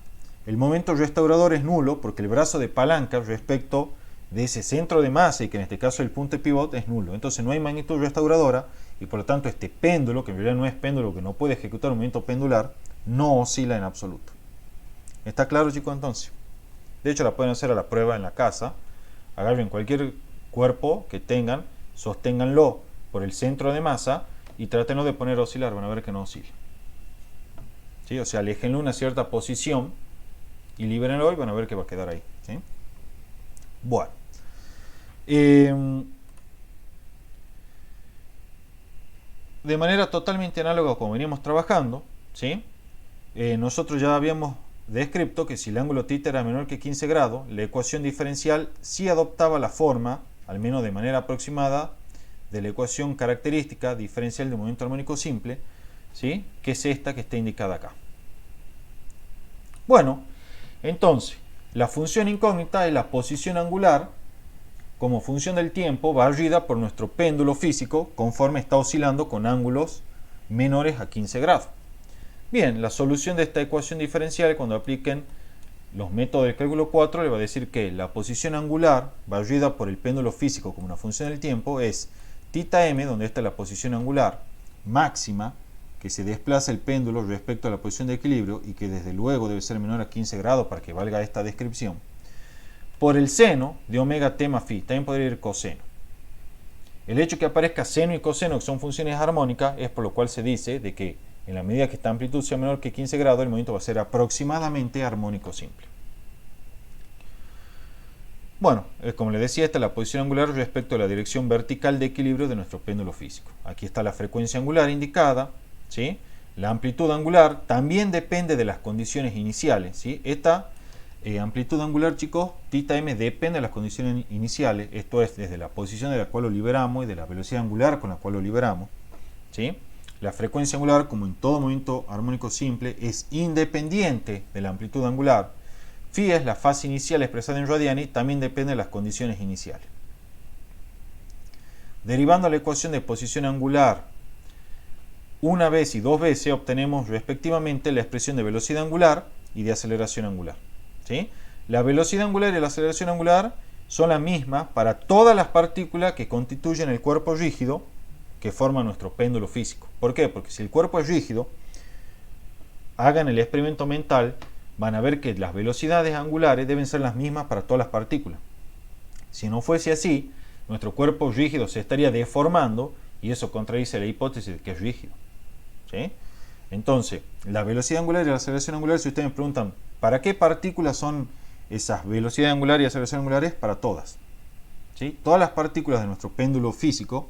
el momento restaurador es nulo porque el brazo de palanca respecto de ese centro de masa, y que en este caso el punto de pivot, es nulo. Entonces no hay magnitud restauradora y por lo tanto este péndulo, que en realidad no es péndulo, que no puede ejecutar un movimiento pendular, no oscila en absoluto. ¿Está claro, chicos, entonces? De hecho, la pueden hacer a la prueba en la casa. Agarren cualquier cuerpo que tengan, sosténganlo por el centro de masa y trátenlo de poner a oscilar. Van a ver que no oscila, ¿sí? O sea, aléjenlo una cierta posición y libérenlo y van a ver que va a quedar ahí, ¿sí? Bueno. De manera totalmente análoga como veníamos trabajando, ¿sí? Nosotros ya habíamos descrito que si el ángulo θ era menor que 15 grados, la ecuación diferencial sí adoptaba la forma, al menos de manera aproximada, de la ecuación característica diferencial de momento armónico simple, ¿sí? Que es esta que está indicada acá. Bueno, entonces, la función incógnita es la posición angular como función del tiempo barrida por nuestro péndulo físico conforme está oscilando con ángulos menores a 15 grados. Bien, la solución de esta ecuación diferencial, cuando apliquen los métodos del cálculo 4, le va a decir que la posición angular barrida por el péndulo físico como una función del tiempo es θm, donde está la posición angular máxima, que se desplaza el péndulo respecto a la posición de equilibrio y que desde luego debe ser menor a 15 grados para que valga esta descripción, por el seno de omega t más phi. También podría ir coseno. El hecho que aparezca seno y coseno, que son funciones armónicas, es por lo cual se dice de que En la medida que esta amplitud sea menor que 15 grados, el movimiento va a ser aproximadamente armónico simple. Bueno, como les decía, esta es la posición angular respecto a la dirección vertical de equilibrio de nuestro péndulo físico. Aquí está la frecuencia angular indicada, ¿sí? La amplitud angular también depende de las condiciones iniciales, ¿sí? Esta amplitud angular, chicos, θm depende de las condiciones iniciales, esto es desde la posición de la cual lo liberamos y de la velocidad angular con la cual lo liberamos, ¿sí? La frecuencia angular, como en todo movimiento armónico simple, es independiente de la amplitud angular. Phi es la fase inicial expresada en radiani, también depende de las condiciones iniciales. Derivando la ecuación de posición angular una vez y dos veces, obtenemos respectivamente la expresión de velocidad angular y de aceleración angular, ¿sí? La velocidad angular y la aceleración angular son las mismas para todas las partículas que constituyen el cuerpo rígido que forma nuestro péndulo físico. ¿Por qué? Porque si el cuerpo es rígido, hagan el experimento mental, van a ver que las velocidades angulares deben ser las mismas para todas las partículas. Si no fuese así, nuestro cuerpo rígido se estaría deformando y eso contradice la hipótesis de que es rígido, ¿sí? Entonces, la velocidad angular y la aceleración angular, si ustedes me preguntan, ¿para qué partículas son esas velocidades angulares y aceleración angulares? Para todas, ¿sí? Todas las partículas de nuestro péndulo físico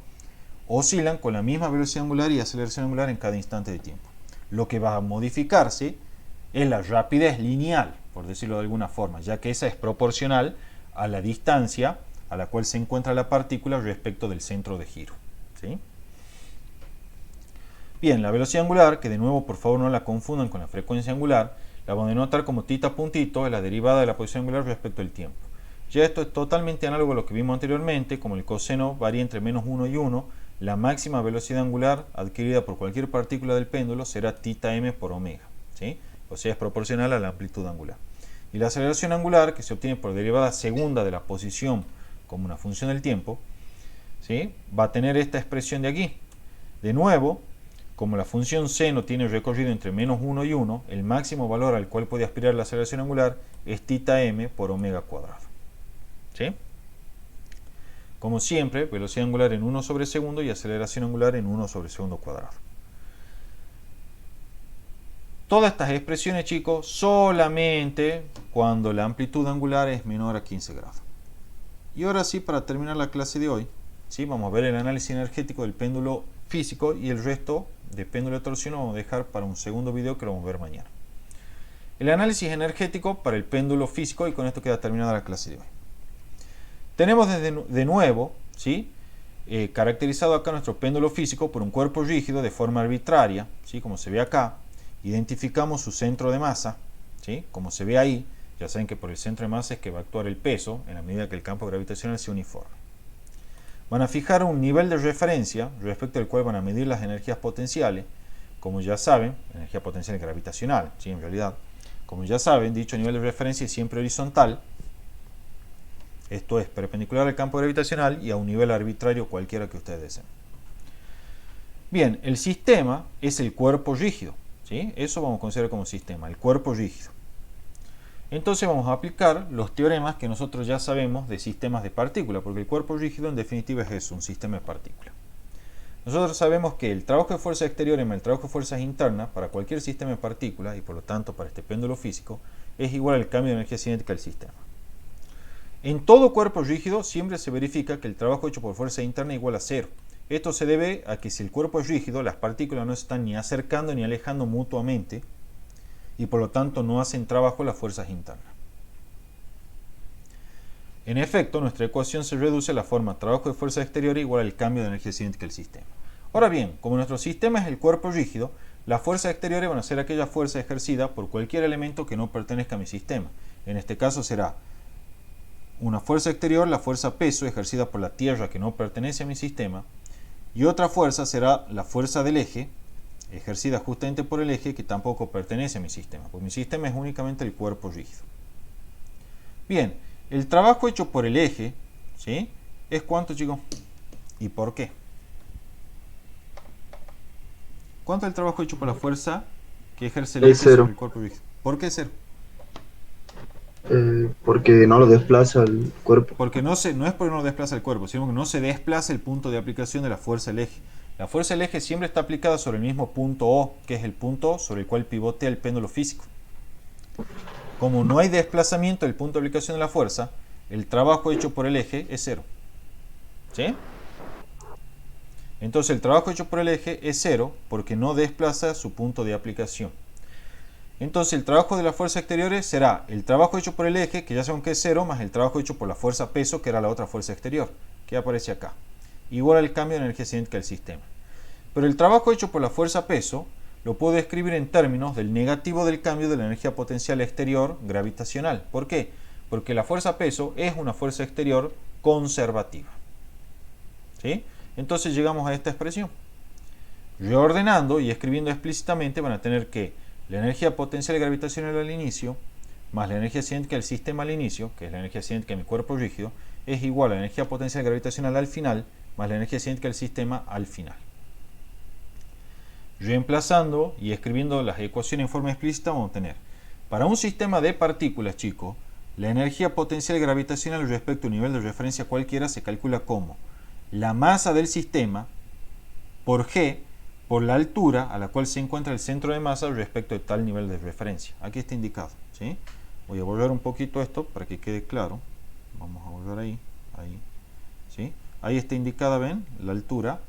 oscilan con la misma velocidad angular y aceleración angular en cada instante de tiempo. Lo que va a modificarse es la rapidez lineal, por decirlo de alguna forma, ya que esa es proporcional a la distancia a la cual se encuentra la partícula respecto del centro de giro, ¿sí? Bien, la velocidad angular, que de nuevo por favor no la confundan con la frecuencia angular, la vamos a denotar como θ puntito, es la derivada de la posición angular respecto al tiempo. Ya esto es totalmente análogo a lo que vimos anteriormente, como el coseno varía entre -1 y 1, la máxima velocidad angular adquirida por cualquier partícula del péndulo será θm por omega, ¿sí? O sea, es proporcional a la amplitud angular. Y la aceleración angular, que se obtiene por derivada segunda de la posición como una función del tiempo, ¿sí? Va a tener esta expresión de aquí. De nuevo, como la función seno tiene recorrido entre -1 y 1, el máximo valor al cual puede aspirar la aceleración angular es θm por omega cuadrado, ¿sí? Como siempre, velocidad angular en 1 sobre segundo y aceleración angular en 1 sobre segundo cuadrado. Todas estas expresiones, chicos, solamente cuando la amplitud angular es menor a 15 grados. Y ahora sí, para terminar la clase de hoy, ¿sí? Vamos a ver el análisis energético del péndulo físico y el resto de péndulo de torsión lo vamos a dejar para un segundo video que lo vamos a ver mañana. El análisis energético para el péndulo físico, y con esto queda terminada la clase de hoy. Tenemos de nuevo, ¿sí? Caracterizado acá nuestro péndulo físico por un cuerpo rígido de forma arbitraria, ¿sí? Como se ve acá. Identificamos su centro de masa, ¿sí? Como se ve ahí, ya saben que por el centro de masa es que va a actuar el peso en la medida que el campo gravitacional sea uniforme. Van a fijar un nivel de referencia respecto al cual van a medir las energías potenciales, como ya saben, energía potencial gravitacional, ¿sí? En realidad, como ya saben, dicho nivel de referencia es siempre horizontal, esto es perpendicular al campo gravitacional y a un nivel arbitrario cualquiera que ustedes deseen. Bien, el sistema es el cuerpo rígido, ¿sí? Eso vamos a considerar como sistema, el cuerpo rígido. Entonces vamos a aplicar los teoremas que nosotros ya sabemos de sistemas de partículas, porque el cuerpo rígido en definitiva es eso, un sistema de partículas. Nosotros sabemos que el trabajo de fuerzas exteriores más el trabajo de fuerzas internas para cualquier sistema de partículas, y por lo tanto para este péndulo físico, es igual al cambio de energía cinética del sistema. En todo cuerpo rígido siempre se verifica que el trabajo hecho por fuerza interna es igual a cero. Esto se debe a que si el cuerpo es rígido, las partículas no se están ni acercando ni alejando mutuamente y por lo tanto no hacen trabajo las fuerzas internas. En efecto, nuestra ecuación se reduce a la forma trabajo de fuerza exterior igual al cambio de energía cinética del sistema. Ahora bien, como nuestro sistema es el cuerpo rígido, las fuerzas exteriores van a ser aquellas fuerzas ejercidas por cualquier elemento que no pertenezca a mi sistema. En este caso será una fuerza exterior, la fuerza peso ejercida por la Tierra que no pertenece a mi sistema, y otra fuerza será la fuerza del eje, ejercida justamente por el eje que tampoco pertenece a mi sistema, porque mi sistema es únicamente el cuerpo rígido. Bien, el trabajo hecho por el eje, ¿sí? ¿Es cuánto, chicos? ¿Y por qué? ¿Cuánto es el trabajo hecho por la fuerza que ejerce el eje sobre el cuerpo rígido? ¿Por qué cero? Porque no lo desplaza el cuerpo. Porque no es porque no desplaza el cuerpo, sino que no se desplaza el punto de aplicación de la fuerza del eje. La fuerza del eje siempre está aplicada sobre el mismo punto O, que es el punto sobre el cual pivotea el péndulo físico. Como no hay desplazamiento del punto de aplicación de la fuerza, el trabajo hecho por el eje es cero. ¿Sí? Entonces el trabajo hecho por el eje es cero porque no desplaza su punto de aplicación. Entonces el trabajo de las fuerzas exteriores será el trabajo hecho por el eje, que ya sabemos que es cero, más el trabajo hecho por la fuerza peso, que era la otra fuerza exterior, que aparece acá. Igual al cambio de energía cinética del sistema. Pero el trabajo hecho por la fuerza peso lo puedo escribir en términos del negativo del cambio de la energía potencial exterior gravitacional. ¿Por qué? Porque la fuerza peso es una fuerza exterior conservativa. ¿Sí? Entonces llegamos a esta expresión. Reordenando y escribiendo explícitamente van a tener que la energía potencial gravitacional al inicio más la energía cinética del sistema al inicio, que es la energía cinética de mi cuerpo rígido, es igual a la energía potencial gravitacional al final más la energía cinética del sistema al final. Reemplazando y escribiendo las ecuaciones en forma explícita vamos a tener, para un sistema de partículas, chicos, la energía potencial gravitacional respecto a un nivel de referencia cualquiera se calcula como la masa del sistema por G por la altura a la cual se encuentra el centro de masa respecto de tal nivel de referencia. Aquí está indicado, ¿sí? Voy a volver un poquito esto para que quede claro. Vamos a volver ahí, ¿sí? Ahí está indicada, ¿ven? La altura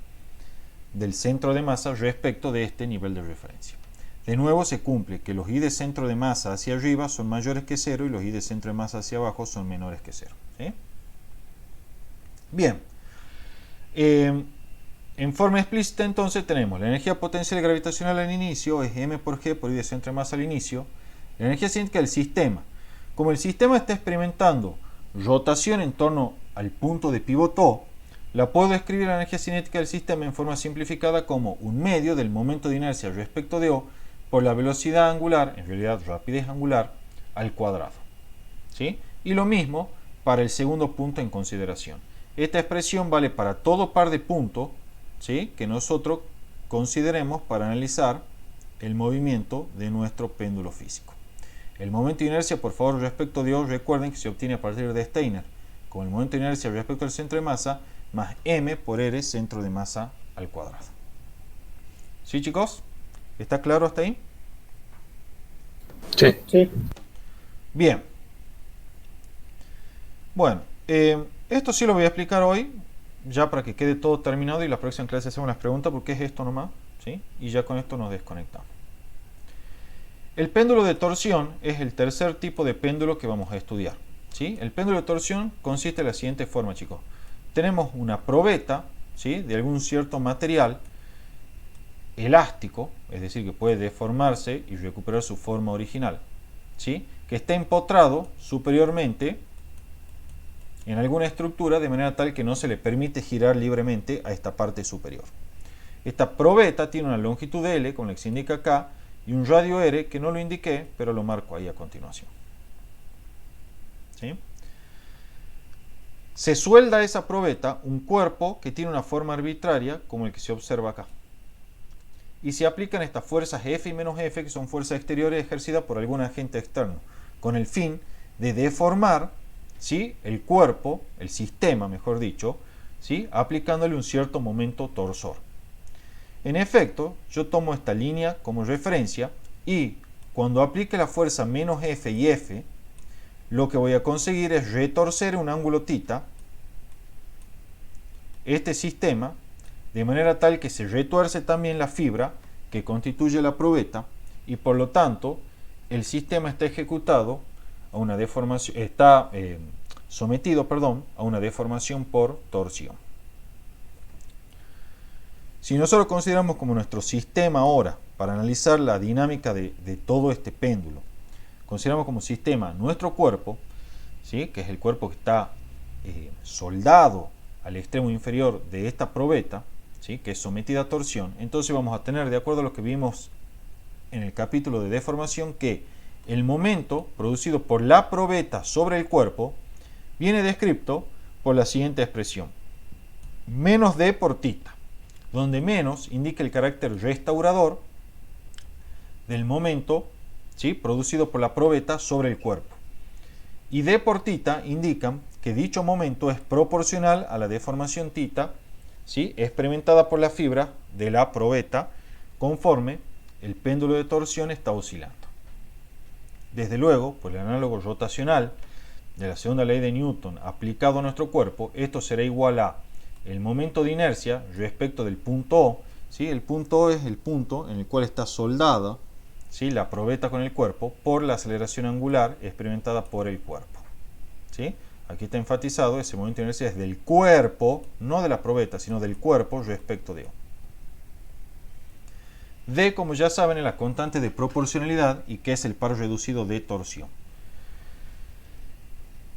del centro de masa respecto de este nivel de referencia. De nuevo se cumple que los I de centro de masa hacia arriba son mayores que 0 y los I de centro de masa hacia abajo son menores que 0. ¿Sí? Bien. En forma explícita entonces tenemos la energía potencial gravitacional al inicio es m por g por I de centro de masa al inicio. La energía cinética del sistema. Como el sistema está experimentando rotación en torno al punto de pivote O, la puedo escribir la energía cinética del sistema en forma simplificada como un medio del momento de inercia respecto de O por la velocidad angular, en realidad rapidez angular, al cuadrado. ¿Sí? Y lo mismo para el segundo punto en consideración. Esta expresión vale para todo par de puntos, ¿sí?, que nosotros consideremos para analizar el movimiento de nuestro péndulo físico. El momento de inercia, por favor, respecto de O, recuerden que se obtiene a partir de Steiner, con el momento de inercia respecto al centro de masa, más m por r centro de masa al cuadrado. ¿Sí, chicos? ¿Está claro hasta ahí? Sí. Sí. Bien. Bueno, esto sí lo voy a explicar hoy, ya para que quede todo terminado y la próxima clase hacemos las preguntas porque es esto nomás, ¿sí? Y ya con esto nos desconectamos. El péndulo de torsión es el tercer tipo de péndulo que vamos a estudiar, ¿sí? El péndulo de torsión consiste de la siguiente forma, chicos. Tenemos una probeta, ¿sí?, de algún cierto material elástico, es decir, que puede deformarse y recuperar su forma original, ¿sí?, que está empotrado superiormente en alguna estructura de manera tal que no se le permite girar libremente a esta parte superior. Esta probeta tiene una longitud L, como la que se indica acá, y un radio R, que no lo indiqué, pero lo marco ahí a continuación. ¿Sí? Se suelda a esa probeta un cuerpo que tiene una forma arbitraria, como el que se observa acá. Y se aplican estas fuerzas F y menos F, que son fuerzas exteriores ejercidas por algún agente externo, con el fin de deformar, ¿sí?, el cuerpo, el sistema, mejor dicho, ¿sí?, aplicándole un cierto momento torsor. En efecto, yo tomo esta línea como referencia y cuando aplique la fuerza menos F y F, lo que voy a conseguir es retorcer un ángulo θ, este sistema, de manera tal que se retuerce también la fibra que constituye la probeta y por lo tanto el sistema está ejecutado a una deformación, está sometido, a una deformación por torsión. Si nosotros consideramos como nuestro sistema ahora, para analizar la dinámica de todo este péndulo, consideramos como sistema nuestro cuerpo, ¿sí?, que es el cuerpo que está soldado al extremo inferior de esta probeta, ¿sí?, que es sometida a torsión, entonces vamos a tener, de acuerdo a lo que vimos en el capítulo de deformación, que el momento producido por la probeta sobre el cuerpo viene descrito por la siguiente expresión: menos d por θ, donde menos indica el carácter restaurador del momento, ¿sí?, producido por la probeta sobre el cuerpo, y d por θ indican que dicho momento es proporcional a la deformación θ ¿sí?, experimentada por la fibra de la probeta conforme el péndulo de torsión está oscilando. Desde luego, por el análogo rotacional de la segunda ley de Newton aplicado a nuestro cuerpo, esto será igual a el momento de inercia respecto del punto O, ¿sí? El punto O es el punto en el cual está soldada, ¿sí?, la probeta con el cuerpo, por la aceleración angular experimentada por el cuerpo, ¿sí? Aquí está enfatizado, ese momento de inercia es del cuerpo, no de la probeta, sino del cuerpo respecto de O. D, como ya saben, es la constante de proporcionalidad y que es el par reducido de torsión.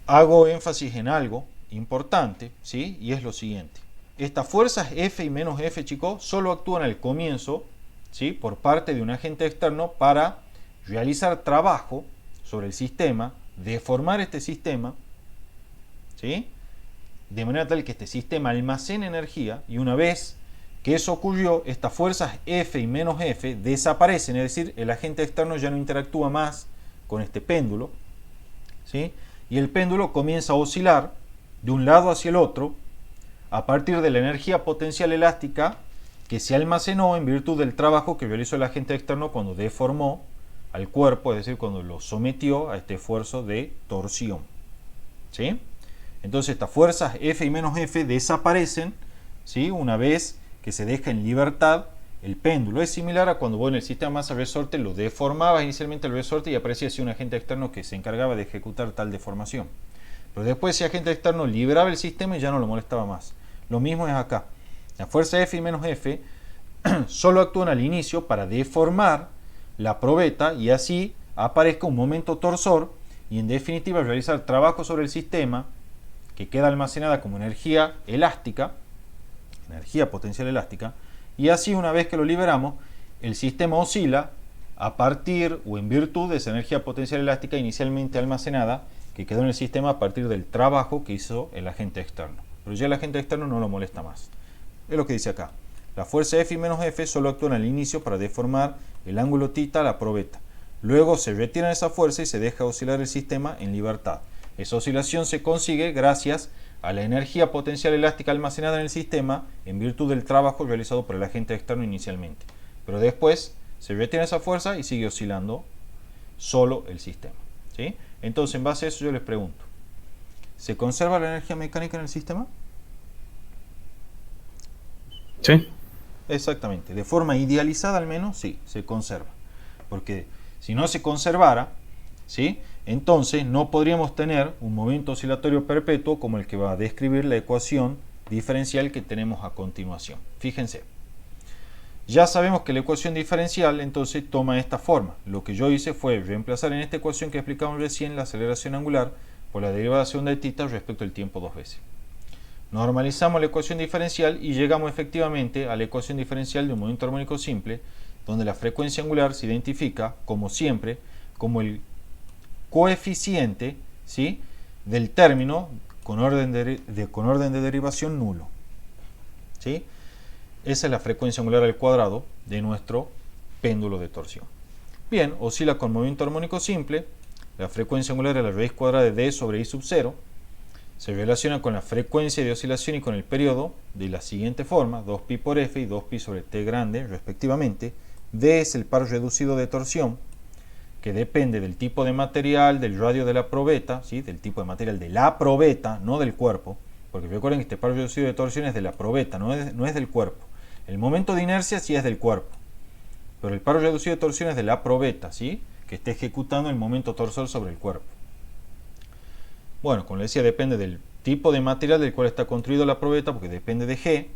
Hago énfasis en algo importante, ¿sí?, y es lo siguiente. Estas fuerzas F y menos F, chicos, solo actúan al comienzo, ¿sí?, por parte de un agente externo para realizar trabajo sobre el sistema, deformar este sistema, ¿sí?, de manera tal que este sistema almacene energía, y una vez que eso ocurrió, estas fuerzas F y menos F desaparecen, es decir, el agente externo ya no interactúa más con este péndulo, ¿sí?, y el péndulo comienza a oscilar de un lado hacia el otro a partir de la energía potencial elástica que se almacenó en virtud del trabajo que realizó el agente externo cuando deformó al cuerpo, es decir, cuando lo sometió a este esfuerzo de torsión, ¿sí? Entonces estas fuerzas F y menos F desaparecen, ¿sí?, una vez que se deja en libertad el péndulo. Es similar a cuando vos en el sistema masa-resorte lo deformabas inicialmente el resorte y aparecía así un agente externo que se encargaba de ejecutar tal deformación. Pero después ese agente externo liberaba el sistema y ya no lo molestaba más. Lo mismo es acá. La fuerza F y menos F solo actúan al inicio para deformar la probeta y así aparezca un momento torsor y en definitiva realizar trabajo sobre el sistema que queda almacenada como energía elástica, energía potencial elástica, y así una vez que lo liberamos, el sistema oscila a partir o en virtud de esa energía potencial elástica inicialmente almacenada que quedó en el sistema a partir del trabajo que hizo el agente externo. Pero ya el agente externo no lo molesta más. Es lo que dice acá. La fuerza F y menos F solo actúan al inicio para deformar el ángulo θ a la probeta. Luego se retira esa fuerza y se deja oscilar el sistema en libertad. Esa oscilación se consigue gracias a la energía potencial elástica almacenada en el sistema en virtud del trabajo realizado por el agente externo inicialmente. Pero después se retira esa fuerza y sigue oscilando solo el sistema, ¿sí? Entonces, en base a eso yo les pregunto, ¿se conserva la energía mecánica en el sistema? Sí. Exactamente, de forma idealizada al menos, sí, se conserva. Porque si no se conservara, ¿sí?, entonces no podríamos tener un momento oscilatorio perpetuo como el que va a describir la ecuación diferencial que tenemos a continuación. Fíjense, ya sabemos que la ecuación diferencial entonces toma esta forma. Lo que yo hice fue reemplazar en esta ecuación que explicamos recién la aceleración angular por la derivada segunda de θ respecto al tiempo dos veces. Normalizamos la ecuación diferencial y llegamos efectivamente a la ecuación diferencial de un momento armónico simple, donde la frecuencia angular se identifica, como siempre, como el coeficiente, ¿sí?, del término con orden de derivación nulo, ¿sí? Esa es la frecuencia angular al cuadrado de nuestro péndulo de torsión. Bien, oscila con movimiento armónico simple. La frecuencia angular es la raíz cuadrada de d sobre i sub 0. Se relaciona con la frecuencia de oscilación y con el periodo de la siguiente forma, 2pi por f y 2pi sobre t grande, respectivamente. D es el par reducido de torsión, que depende del tipo de material, del radio de la probeta, ¿sí?, del tipo de material de la probeta, no del cuerpo, porque recuerden que este par reducido de torsión es de la probeta, no es del cuerpo. El momento de inercia sí es del cuerpo, pero el par reducido de torsión es de la probeta, ¿sí?, que está ejecutando el momento torsor sobre el cuerpo. Bueno, como les decía, depende del tipo de material del cual está construido la probeta, porque depende de G,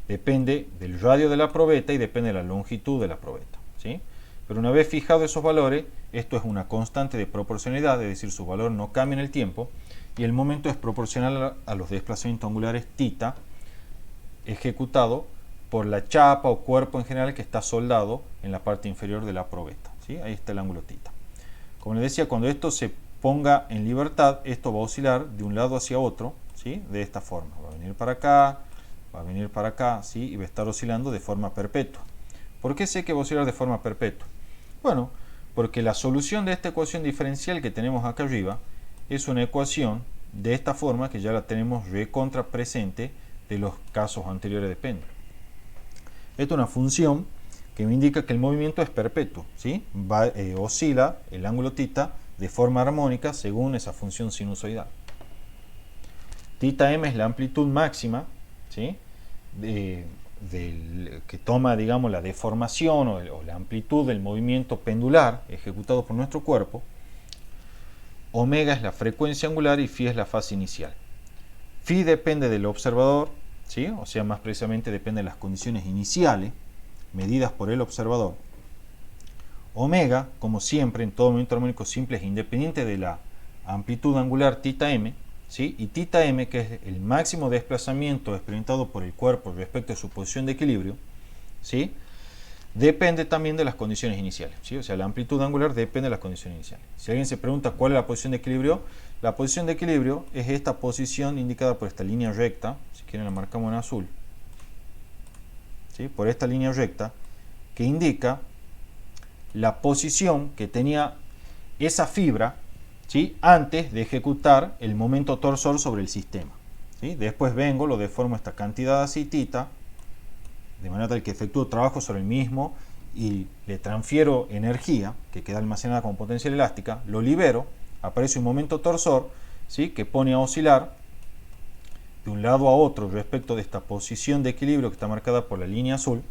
depende del radio de la probeta y depende de la longitud de la probeta, ¿sí? Pero una vez fijados esos valores, esto es una constante de proporcionalidad, es decir, su valor no cambia en el tiempo, y el momento es proporcional a los desplazamientos angulares θ ejecutado por la chapa o cuerpo en general que está soldado en la parte inferior de la probeta, ¿sí? Ahí está el ángulo θ. Como les decía, cuando esto se ponga en libertad, esto va a oscilar de un lado hacia otro, ¿sí?, de esta forma. Va a venir para acá, ¿sí?, y va a estar oscilando de forma perpetua. ¿Por qué sé que va a oscilar de forma perpetua? Bueno, porque la solución de esta ecuación diferencial que tenemos acá arriba es una ecuación de esta forma que ya la tenemos recontra presente de los casos anteriores de péndulo. Esta es una función que me indica que el movimiento es perpetuo, ¿sí? Oscila el ángulo θ de forma armónica según esa función sinusoidal. Θm es la amplitud máxima, ¿sí? Que toma, digamos, la deformación o la amplitud del movimiento pendular ejecutado por nuestro cuerpo. Omega es la frecuencia angular y phi es la fase inicial. Phi depende del observador, ¿sí? O sea, más precisamente depende de las condiciones iniciales medidas por el observador. Omega, como siempre en todo movimiento armónico simple, es independiente de la amplitud angular θm, ¿sí? Y θm, que es el máximo desplazamiento experimentado por el cuerpo respecto a su posición de equilibrio, ¿sí? Depende también de las condiciones iniciales, ¿sí? O sea, la amplitud angular depende de las condiciones iniciales. Si alguien se pregunta cuál es la posición de equilibrio, la posición de equilibrio es esta posición indicada por esta línea recta, si quieren la marcamos en azul, ¿sí? Por esta línea recta, que indica la posición que tenía esa fibra, ¿sí? Antes de ejecutar el momento torsor sobre el sistema, ¿sí? Después vengo, lo deformo esta cantidad así, θ, de manera tal que efectúo trabajo sobre el mismo y le transfiero energía que queda almacenada como potencial elástica, lo libero, aparece un momento torsor, ¿sí? Que pone a oscilar de un lado a otro respecto de esta posición de equilibrio que está marcada por la línea azul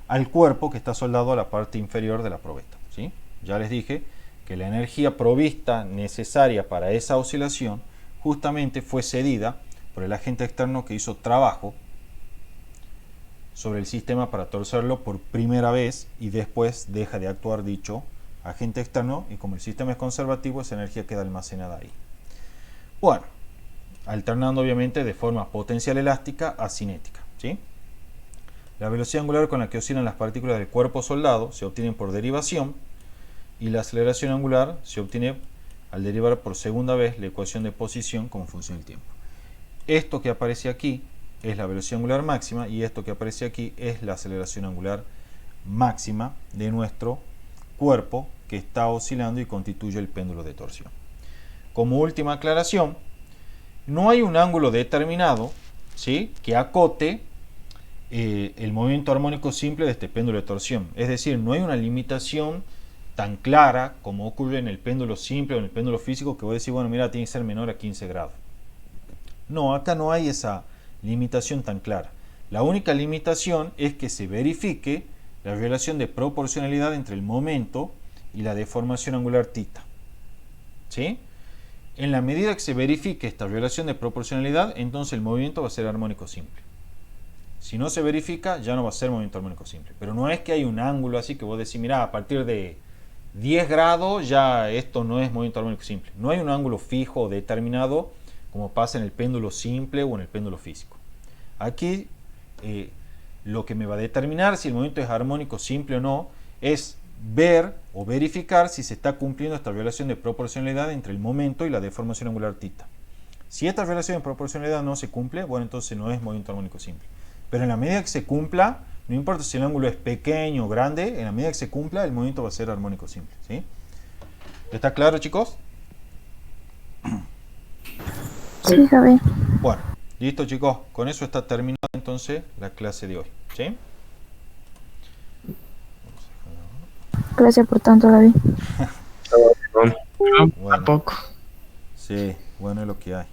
al cuerpo que está soldado a la parte inferior de la probeta, ¿sí? Ya les dije que la energía provista necesaria para esa oscilación justamente fue cedida por el agente externo que hizo trabajo sobre el sistema para torcerlo por primera vez y después deja de actuar dicho agente externo y como el sistema es conservativo esa energía queda almacenada ahí. Bueno, alternando obviamente de forma potencial elástica a cinética, ¿sí? La velocidad angular con la que oscilan las partículas del cuerpo soldado se obtiene por derivación y la aceleración angular se obtiene al derivar por segunda vez la ecuación de posición como función del tiempo. Esto que aparece aquí es la velocidad angular máxima y esto que aparece aquí es la aceleración angular máxima de nuestro cuerpo que está oscilando y constituye el péndulo de torsión. Como última aclaración, no hay un ángulo determinado, ¿sí? Que acote el movimiento armónico simple de este péndulo de torsión. Es decir, no hay una limitación tan clara como ocurre en el péndulo simple o en el péndulo físico que voy a decir, bueno, mira, tiene que ser menor a 15 grados. No, acá no hay esa limitación tan clara. La única limitación es que se verifique la relación de proporcionalidad entre el momento y la deformación angular θ, ¿sí? En la medida que se verifique esta relación de proporcionalidad, entonces el movimiento va a ser armónico simple. Si no se verifica, ya no va a ser movimiento armónico simple. Pero no es que hay un ángulo así que vos decís, mira, a partir de 10 grados ya esto no es movimiento armónico simple. No hay un ángulo fijo o determinado como pasa en el péndulo simple o en el péndulo físico. Aquí lo que me va a determinar si el movimiento es armónico simple o no es ver o verificar si se está cumpliendo esta relación de proporcionalidad entre el momento y la deformación angular θ. Si esta relación de proporcionalidad no se cumple, bueno, entonces no es movimiento armónico simple. Pero en la medida que se cumpla, no importa si el ángulo es pequeño o grande, en la medida que se cumpla, el movimiento va a ser armónico simple, ¿sí? ¿Está claro, chicos? Sí, Javier. Bueno, listo, chicos. Con eso está terminada entonces la clase de hoy, ¿sí? Gracias por tanto, Javier. Bueno, Tampoco. sí, bueno, es lo que hay.